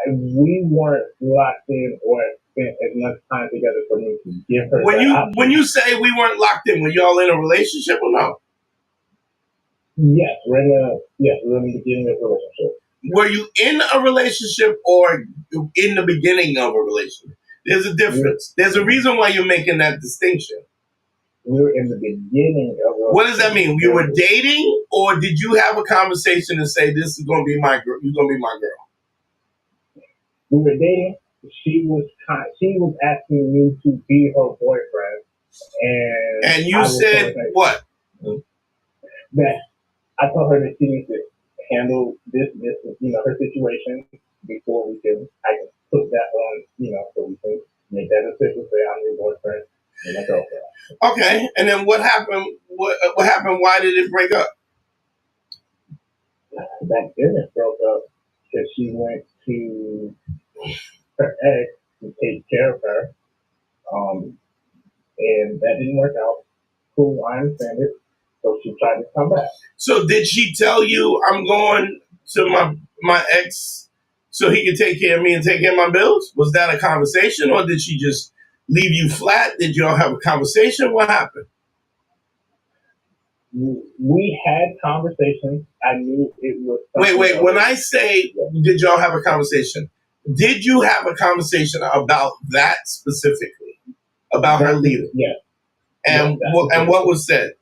We weren't locked in or spent as much time together for me to give her. When you say we weren't locked in, were y'all in a relationship or no? Yes, we're in the beginning of a relationship. Were you in a relationship or in the beginning of a relationship? There's a difference. There's a reason why you're making that distinction. We were in the beginning of a relationship. What does that mean? You were dating, or did you have a conversation and say, "This is going to be my girl. You're going to be my girl"? We were dating. She was asking me to be her boyfriend, and you said what? That I told her that she needs to handle this, her situation before I can put that on, so we can make that official. Say I'm your boyfriend and my girlfriend. Okay, and then what happened? What happened? Why did it break up? That didn't broke up because she went to her ex to take care of her, and that didn't work out. Cool, I understand it. So she tried to come back. So did she tell you, "I'm going to my ex so he can take care of me and take care of my bills"? Was that a conversation, or did she just leave you flat? Did y'all have a conversation? What happened? We had conversations. I knew it was. Wait. When I say, did y'all have a conversation? Did you have a conversation about that specifically? About her leaving? Yeah. And what was said?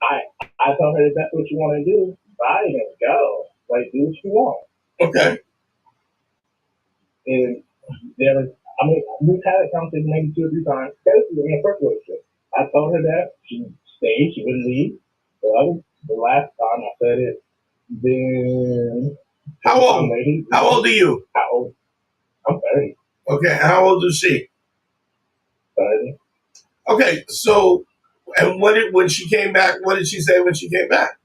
I told her that's what you want to do. Buy it and go. Like, do what you want. Okay. And we've had a conversation maybe 2 or 3 times. Basically, in the first relationship, I told her that she stayed. She wouldn't leave. the last time I said it, then How the old? lady, How old are you? how old? I'm 30. Okay, how old is she? 30. Okay, so and when she came back, what did she say when she came back?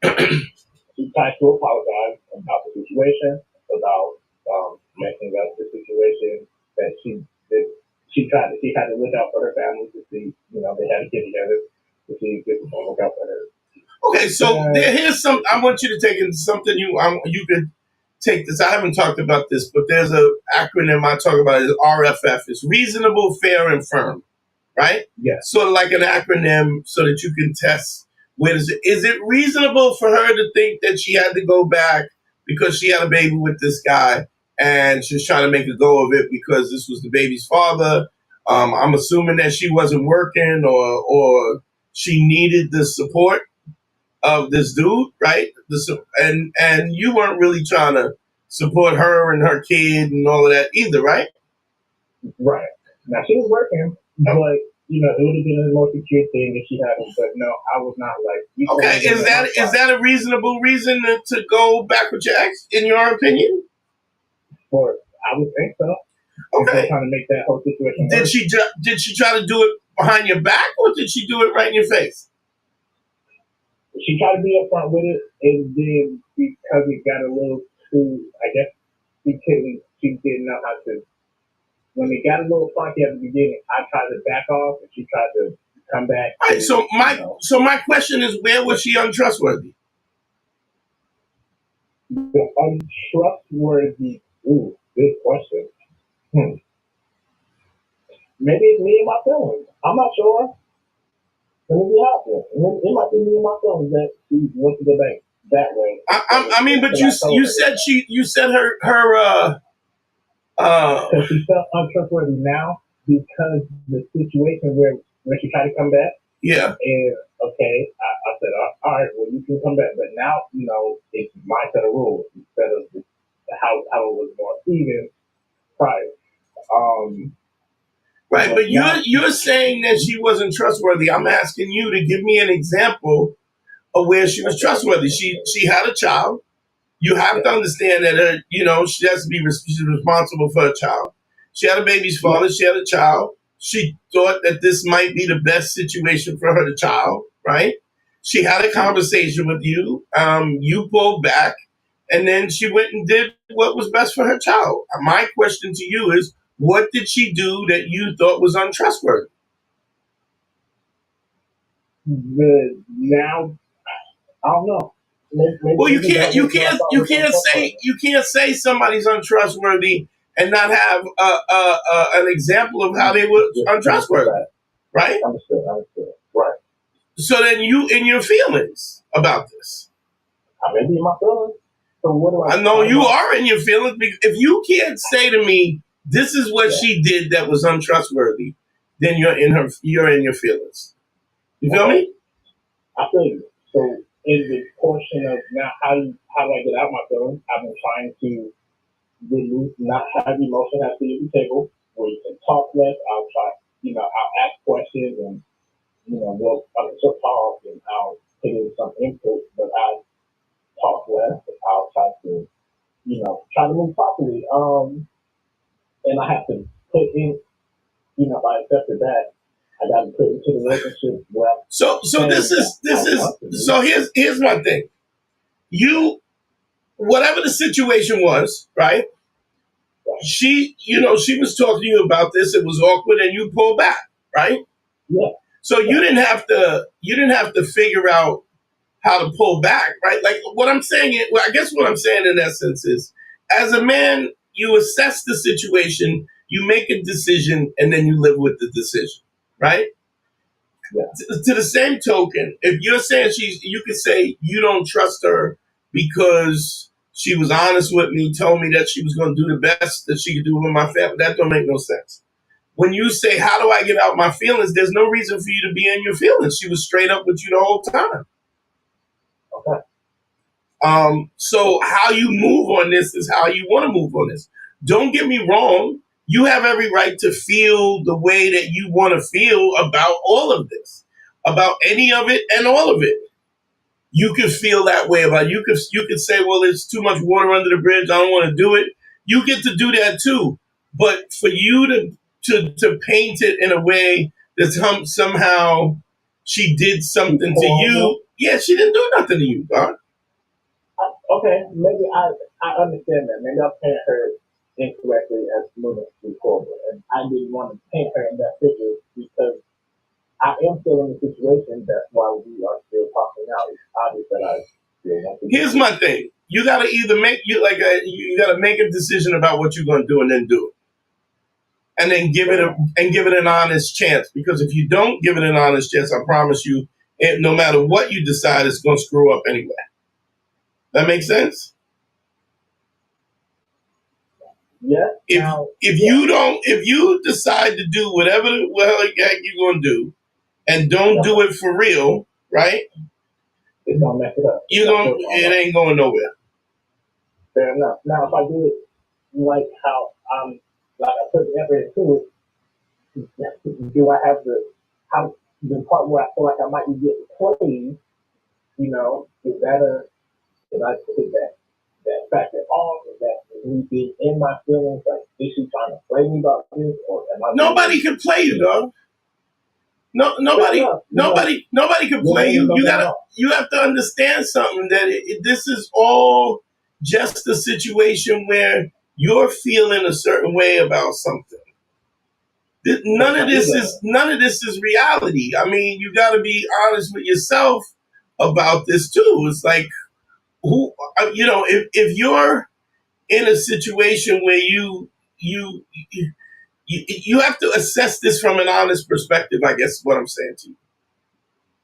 She tried to apologize about the situation, about messing up the situation that she did. She had to look out for her family to see, they had to get together to see if this was going to work out for her. Okay, so here's some. I want you to take in something you could take this. I haven't talked about this, but there's a acronym I talk about. Is RFF. It's reasonable, fair, and firm. Right? Yes. Sort of like an acronym, so that you can test. Is it reasonable for her to think that she had to go back because she had a baby with this guy and she was trying to make a go of it because this was the baby's father? I'm assuming that she wasn't working or she needed the support of this dude, right? And you weren't really trying to support her and her kid and all of that either, right? Right. Now she was working, but it would have been a more secure thing if she hadn't. But no, I was not like. Okay, is that a reasonable reason to go back with your ex, in your opinion? For I would think so. Okay. Trying to make that whole situation Did work. did she try to do it behind your back, or did she do it right in your face? She tried to be upfront with it, and then because it got a little too, I guess she didn't know how to. When it got a little funky at the beginning, I tried to back off, and she tried to come back. All right. So my question is, where was she untrustworthy? The untrustworthy. Ooh, good question. Maybe it's me and my feelings. I'm not sure. Let me be honest. It might be me and my feelings that she went to the bank that way. I mean, but you said her So she felt untrustworthy now because the situation where she tried to come back. Yeah. And okay, I said, all right, well you can come back, but now it's my set of rules instead of how it was more even prior. Right, but you're saying that she wasn't trustworthy. I'm asking you to give me an example of where she was trustworthy. She had a child. You have to understand that she has to be she's responsible for her child. She had a baby's father. She had a child. She thought that this might be the best situation for her child, right? She had a conversation with you. You pulled back, and then she went and did what was best for her child. My question to you is, what did she do that you thought was untrustworthy? Now, I don't know. Well, you can't say somebody's untrustworthy and not have an example of how they were untrustworthy, right? Understood. Right. So then you in your feelings about this. I may be in my feelings. So what do I know you are in your feelings. Because if you can't say to me, this is what she did that was untrustworthy, then you're in your feelings. You feel me? I feel you. So in the portion of now how do I get out my feelings, I've been trying to remove, not have emotion have to be at the table where you can talk less. I'll try, I'll ask questions and, she'll talk and I'll put in some input, but I'll talk less. I'll try to, try to move properly. And I have to put in, if I accepted that, I got to put into the relationship where. So here's my thing. Whatever the situation was, right? She was talking to you about this. It was awkward, and you pulled back, right? Yeah. So you didn't have to figure out how to pull back, right? Like what I'm saying, I guess what I'm saying in essence is, as a man, you assess the situation, you make a decision, and then you live with the decision, right? Yeah. To the same token, if you're saying you could say you don't trust her because she was honest with me, told me that she was going to do the best that she could do with my family, that don't make no sense. When you say, how do I get out my feelings? There's no reason for you to be in your feelings. She was straight up with you the whole time. Okay. So how you move on this is how you want to move on this. Don't get me wrong. You have every right to feel the way that you want to feel about all of this. about any of it and all of it. You could feel that way about it. You could say, well, there's too much water under the bridge. I don't want to do it. You get to do that too. But for you to paint it in a way that somehow she did something to you, yeah, she didn't do nothing to you, dog. Okay, maybe I understand that. Maybe I paint her incorrectly as moving through forward, and I didn't want to paint her in that picture because I am still in the situation. That's why we are still talking now. It's obvious that I still want to. Here's my thing: you gotta either you gotta make a decision about what you're gonna do and then do it, and then give it an honest chance. Because if you don't give it an honest chance, I promise you, no matter what you decide, it's gonna screw up anyway. That makes sense? Yeah. If you decide to do whatever the heck you're gonna do, and don't do it for real, right? It's gonna mess it up. It ain't going nowhere. Fair enough. Now, if I do it like how like I put the effort into it, do I have the part where I feel like I might be getting played? Did I take that factor off? Is that me being in my feelings? Like, is she trying to play me about this, or am I? Nobody can play you, dog. No, nobody can play you. You have to understand something that this is all just a situation where you're feeling a certain way about something. None of this is reality. I mean, you got to be honest with yourself about this too. It's like, if you're in a situation where you have to assess this from an honest perspective, I guess is what I'm saying to you.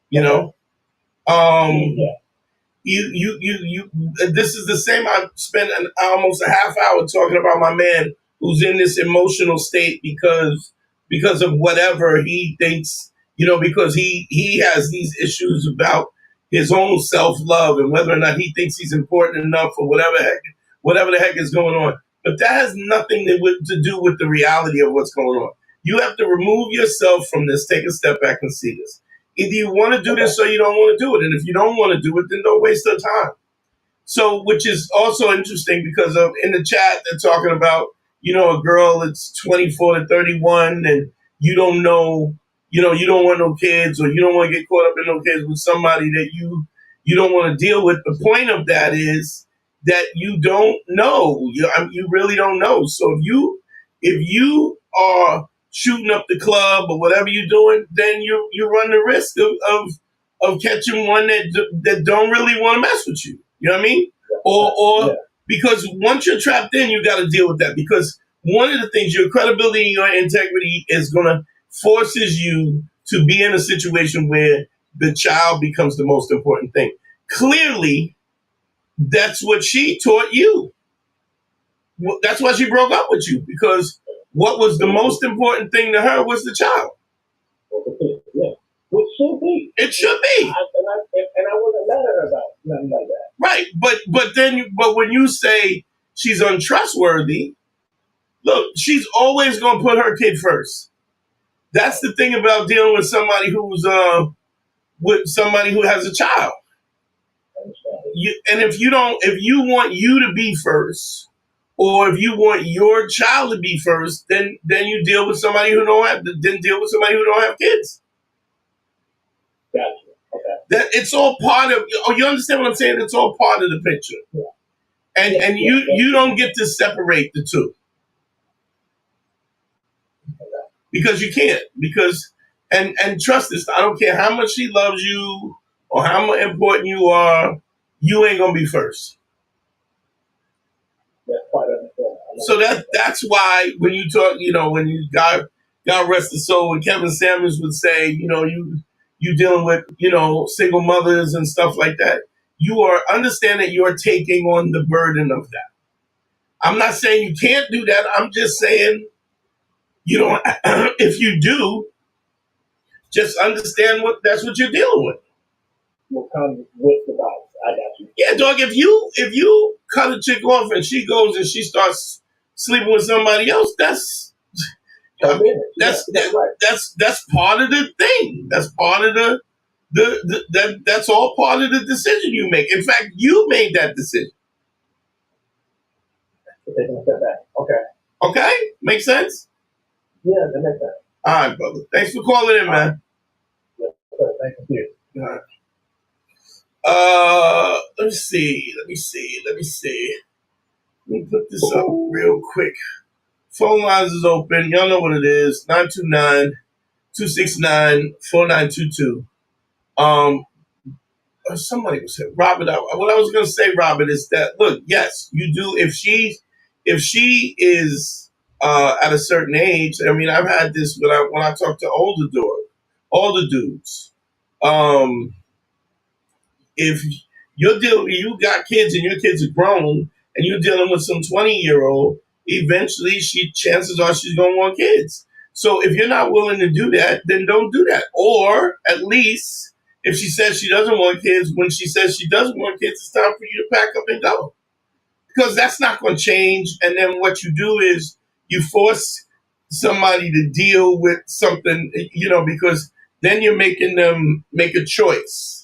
You know? This is the same. I spent almost a half hour talking about my man who's in this emotional state because of whatever he thinks, because he has these issues about his own self-love and whether or not he thinks he's important enough or whatever the heck is going on. But that has nothing to do with the reality of what's going on. You have to remove yourself from this, take a step back and see this. Either you want to do this or you don't want to do it. And if you don't want to do it, then don't waste your time. So, which is also interesting because in the chat, they're talking about, a girl that's 24 to 31 and you don't know, you don't want no kids or you don't want to get caught up in no kids with somebody that you don't want to deal with. The point of that is that you don't know. You really don't know. So if you are shooting up the club or whatever you're doing, then you run the risk of catching one that don't really want to mess with you. You know what I mean? Or because once you're trapped in, you got to deal with that. Because one of the things, your credibility and your integrity is going to forces you to be in a situation where the child becomes the most important thing. Clearly, that's what she taught you. That's why she broke up with you, because what was the most important thing to her was the child. Yeah, which should be. It should be. And I wasn't mad at her about nothing like that. Right, but when you say she's untrustworthy, look, she's always going to put her kid first. That's the thing about dealing with somebody who's who has a child. If you want you to be first, or if you want your child to be first, then you deal with somebody who don't have kids. Gotcha. Okay. That it's all part of. Oh, you understand what I'm saying? It's all part of the picture. Yeah. And you don't get to separate the two. Because you can't. And trust this, I don't care how much she loves you or how important you are, you ain't gonna be first. That's quite understandable. So that's why when you talk, when you God rest his soul, when Kevin Samuels would say, you dealing with, single mothers and stuff like that, you are understand that you're taking on the burden of that. I'm not saying you can't do that. I'm just saying, if you do, just understand that's what you're dealing with. What comes with the box? I got you. Yeah, dog. If you cut a chick off and she goes and she starts sleeping with somebody else, that's part of the thing. That's part of that's all part of the decision you make. In fact, you made that decision. Taking a step back. Okay. Okay? Make sense? Yeah, that makes sense. All right, brother. Thanks for calling in, man. Yeah, thank you. All right. Let me see. Let me put this up real quick. Phone lines is open. Y'all know what it is. 929-269-4922. Somebody was saying, Robert, what I was going to say, Robert, is that, look, yes, you do. If she is at a certain age, I mean, I've had this when I talk to older dudes. If you got kids and your kids are grown and you're dealing with some 20-year-old, eventually chances are she's going to want kids. So if you're not willing to do that, then don't do that. Or at least if she says she doesn't want kids, when she says she doesn't want kids, it's time for you to pack up and go. Because that's not going to change. And then what you do is you force somebody to deal with something, because then you're making them make a choice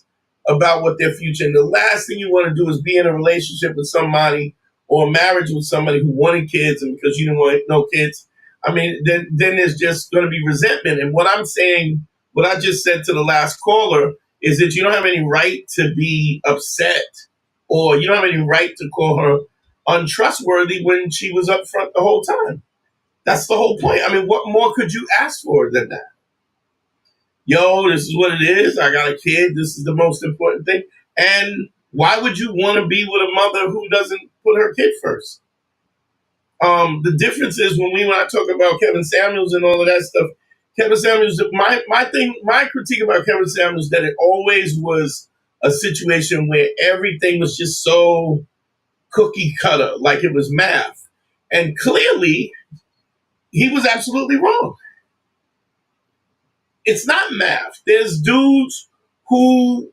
about what their future. And the last thing you want to do is be in a relationship with somebody or a marriage with somebody who wanted kids, and because you didn't want no kids, I mean, then there's just going to be resentment. And what I'm saying, what I just said to the last caller, is that you don't have any right to be upset, or you don't have any right to call her untrustworthy when she was up front the whole time. That's the whole point. I mean, what more could you ask for than that? Yo, this is what it is. I got a kid. This is the most important thing. And why would you want to be with a mother who doesn't put her kid first? The difference is when I talk about Kevin Samuels and all of that stuff, Kevin Samuels, my critique about Kevin Samuels, that it always was a situation where everything was just so cookie cutter, like it was math. And clearly, he was absolutely wrong. It's not math. There's dudes who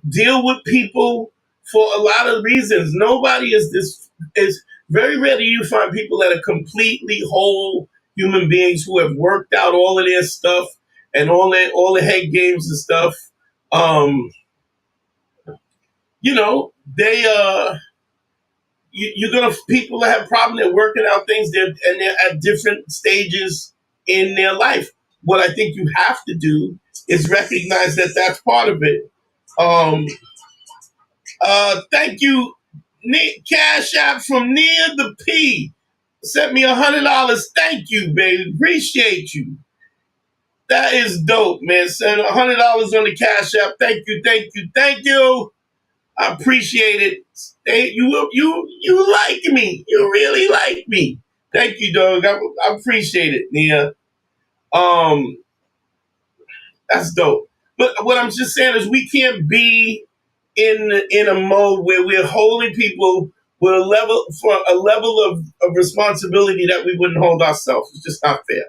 deal with people for a lot of reasons. Nobody is this. It's very rare that you find people that are completely whole human beings who have worked out all of their stuff and all the head games and stuff. You're gonna people that have problems. They're working out things. They're at different stages in their life. What I think you have to do is recognize that that's part of it. Thank you, Cash App from Near the P. Sent me $100. Thank you, baby. Appreciate you. That is dope, man. Send $100 on the Cash App. Thank you. I appreciate it. Hey, you like me. You really like me. Thank you, dog. I appreciate it, Nia. That's dope. But what I'm just saying is we can't be in a mode where we're holding people with a level of responsibility that we wouldn't hold ourselves. It's just not fair.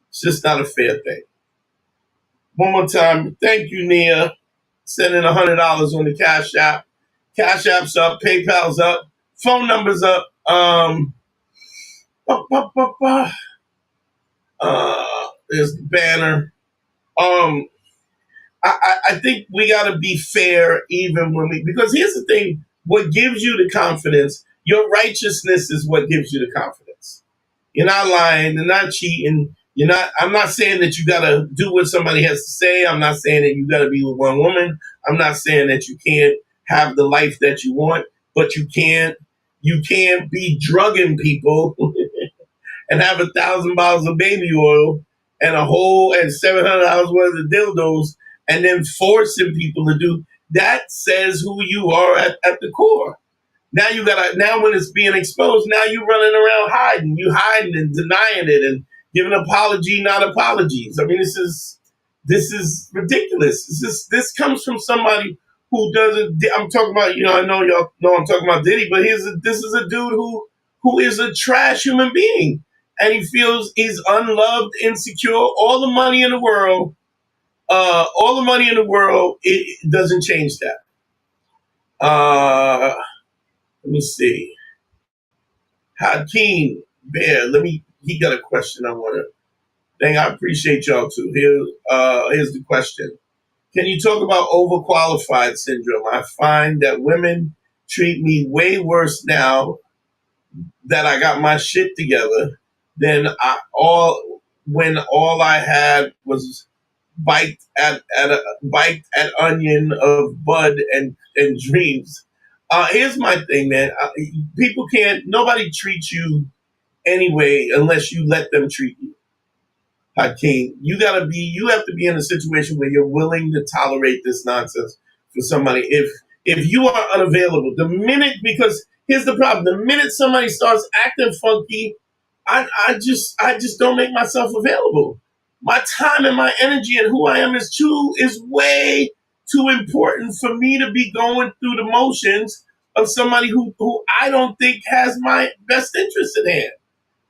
It's just not a fair thing. One more time. Thank you, Nia. Sending $100 on the Cash App. Cash App's up. PayPal's up. Phone number's up. There's the banner. I think we got to be fair even because here's the thing, what gives you the confidence, your righteousness is what gives you the confidence. You're not lying, you're not cheating, I'm not saying that you got to do what somebody has to say. I'm not saying that you got to be with one woman. I'm not saying that you can't have the life that you want, but you can't be drugging people and have 1,000 bottles of baby oil and $700 worth of dildos, and then forcing people to do that. Says who you are at the core. Now when it's being exposed, now you're running around hiding and denying it and giving not apologies. I mean, this is ridiculous. This comes from somebody who doesn't. I'm talking about, I know y'all know I'm talking about Diddy, but this is a dude who is a trash human being. And he feels he's unloved, insecure, all the money in the world. It doesn't change that. Let me see. Hakeem Bear, he got a question I want to. I appreciate y'all too. Here's the question. Can you talk about overqualified syndrome? I find that women treat me way worse now that I got my shit together than when all I had was bite at onion of bud and dreams. Here's my thing, man. Nobody treats you anyway unless you let them treat you. Hakeem, you have to be in a situation where you're willing to tolerate this nonsense for somebody. If you are unavailable, because here's the problem: the minute somebody starts acting funky, I just don't make myself available. My time and my energy and who I am is way too important for me to be going through the motions of somebody who I don't think has my best interest at hand.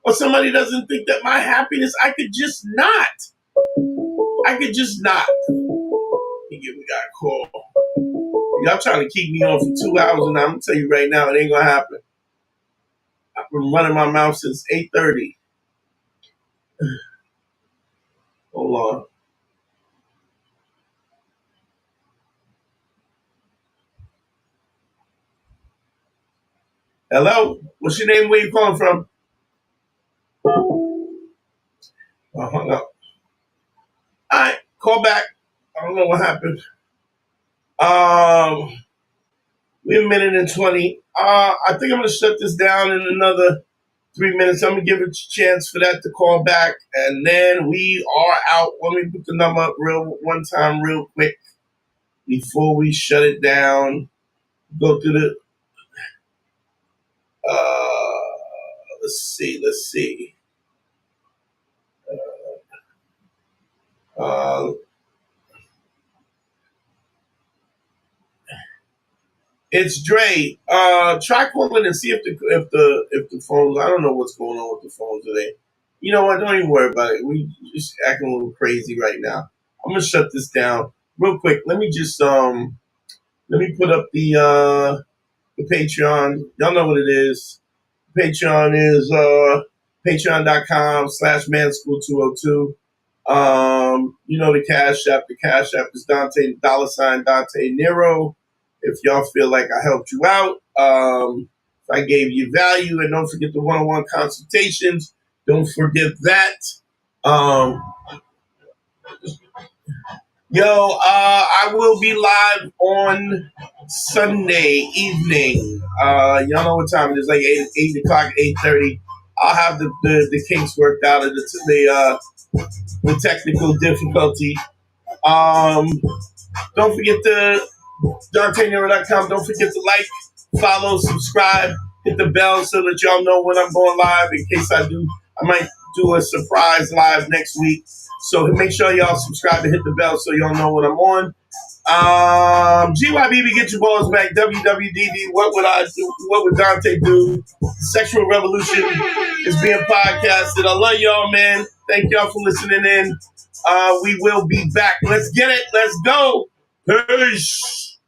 Or somebody doesn't think that my happiness, I could just not. We got a call. Y'all trying to keep me on for 2 hours, and I'm going to tell you right now, it ain't going to happen. I've been running my mouth since 8:30. Hold on. Hello? What's your name? Where you calling from? I hung up. All right, call back. I don't know what happened. We're a minute and 20. I think I'm going to shut this down in another 3 minutes. I'm going to give it a chance for that to call back, and then we are out. Let me put the number up one time real quick before we shut it down. Go through the... Let's see. It's Dre. Try calling and see if the phones. I don't know what's going on with the phones today. You know what? Don't even worry about it. We just acting a little crazy right now. I'm gonna shut this down real quick. Let me just let me put up the Patreon. Y'all know what it is. Patreon is patreon.com/manschool202. You know the Cash App. The Cash App is Dante $Dante Nero. If y'all feel like I helped you out, if I gave you value, and don't forget the one-on-one consultations. Don't forget that. I will be live on Sunday evening. Y'all know what time it is, like 8 o'clock, 8:30. I'll have the kinks worked out of the technical difficulty. Don't forget to DanteNero.com. Don't forget to like, follow, subscribe, hit the bell so that y'all know when I'm going live. In case I might do a surprise live next week. So make sure y'all subscribe and hit the bell so y'all know when I'm on. GYBB, get your balls back. WWDD, what would I do? What would Dante do? Sexual Revolution is being podcasted. I love y'all, man. Thank y'all for listening in. We will be back. Let's get it. Let's go. Peace.